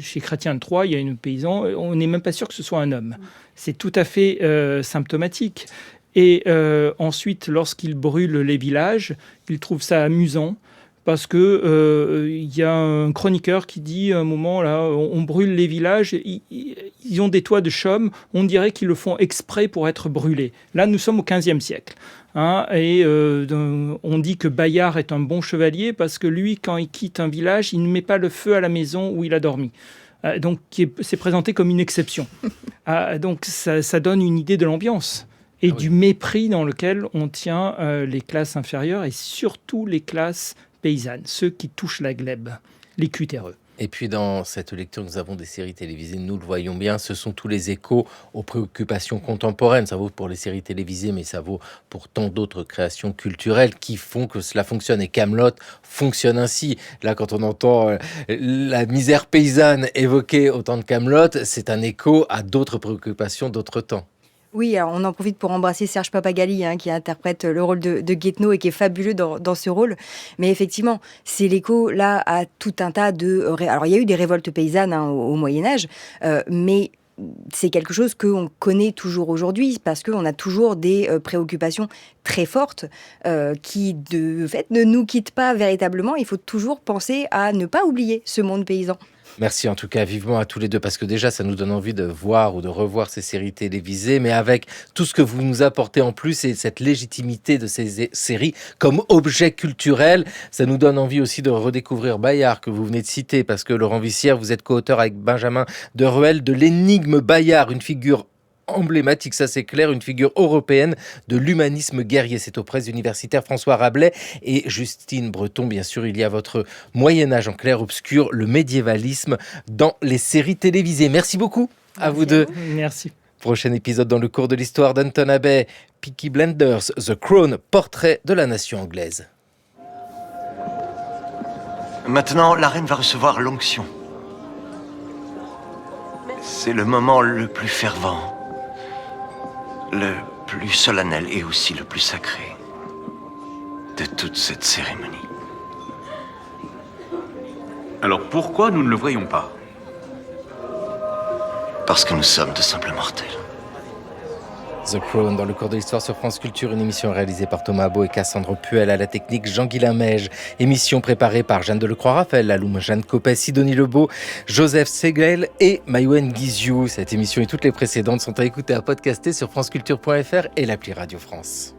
K: Chez Chrétien de Troyes, il y a une paysan, on n'est même pas sûr que ce soit un homme. C'est tout à fait symptomatique. Et ensuite, lorsqu'il brûle les villages, il trouve ça amusant parce que il y a un chroniqueur qui dit à un moment, là, on brûle les villages, ils ont des toits de chaume, on dirait qu'ils le font exprès pour être brûlés. Là, nous sommes au XVe siècle. Et on dit que Bayard est un bon chevalier parce que lui, quand il quitte un village, il ne met pas le feu à la maison où il a dormi. Donc, c'est présenté comme une exception. Donc, ça donne une idée de l'ambiance et du mépris dans lequel on tient les classes inférieures et surtout les classes paysannes, ceux qui touchent la glèbe, les cutéreux.
C: Et puis dans cette lecture, nous avons des séries télévisées, nous le voyons bien, ce sont tous les échos aux préoccupations contemporaines. Ça vaut pour les séries télévisées, mais ça vaut pour tant d'autres créations culturelles qui font que cela fonctionne. Et Kaamelott fonctionne ainsi. Là, quand on entend la misère paysanne évoquée au temps de Kaamelott, c'est un écho à d'autres préoccupations d'autres temps.
J: Oui, alors on en profite pour embrasser Serge Papagali, qui interprète le rôle de Guettenot et qui est fabuleux dans ce rôle. Mais effectivement, c'est l'écho là à tout un tas de... Alors il y a eu des révoltes paysannes au Moyen-Âge, mais c'est quelque chose qu'on connaît toujours aujourd'hui parce qu'on a toujours des préoccupations très fortes qui, de fait, ne nous quittent pas véritablement. Il faut toujours penser à ne pas oublier ce monde paysan.
C: Merci en tout cas vivement à tous les deux parce que déjà ça nous donne envie de voir ou de revoir ces séries télévisées, mais avec tout ce que vous nous apportez en plus et cette légitimité de ces séries comme objet culturel, ça nous donne envie aussi de redécouvrir Bayard que vous venez de citer parce que Laurent Wissière, vous êtes co-auteur avec Benjamin de Ruel de l'énigme Bayard, une figure emblématique, ça c'est clair, une figure européenne de l'humanisme guerrier. C'est aux presses universitaires François Rabelais et Justine Breton. Bien sûr, il y a votre Moyen-Âge en clair-obscur, le médiévalisme dans les séries télévisées. Merci beaucoup à vous deux.
K: Merci.
C: Prochain épisode dans le cours de l'histoire d'Anton Abbey, Peaky Blinders, The Crown, portrait de la nation anglaise.
U: Maintenant, la reine va recevoir l'onction. C'est le moment le plus fervent, le plus solennel et aussi le plus sacré de toute cette cérémonie.
V: Alors pourquoi nous ne le voyons pas?
U: Parce que nous sommes de simples mortels.
C: The Crown, dans le cours de l'histoire sur France Culture, une émission réalisée par Thomas Beau et Cassandre Puel, à la technique Jean-Guilain Meige. Émission préparée par Jeanne Delecroix, Raphaël Laloum, Jeanne Copet, Sidonie Lebeau, Joseph Segel et Maïwen Guizhou. Cette émission et toutes les précédentes sont à écouter, à podcaster sur franceculture.fr et l'appli Radio France.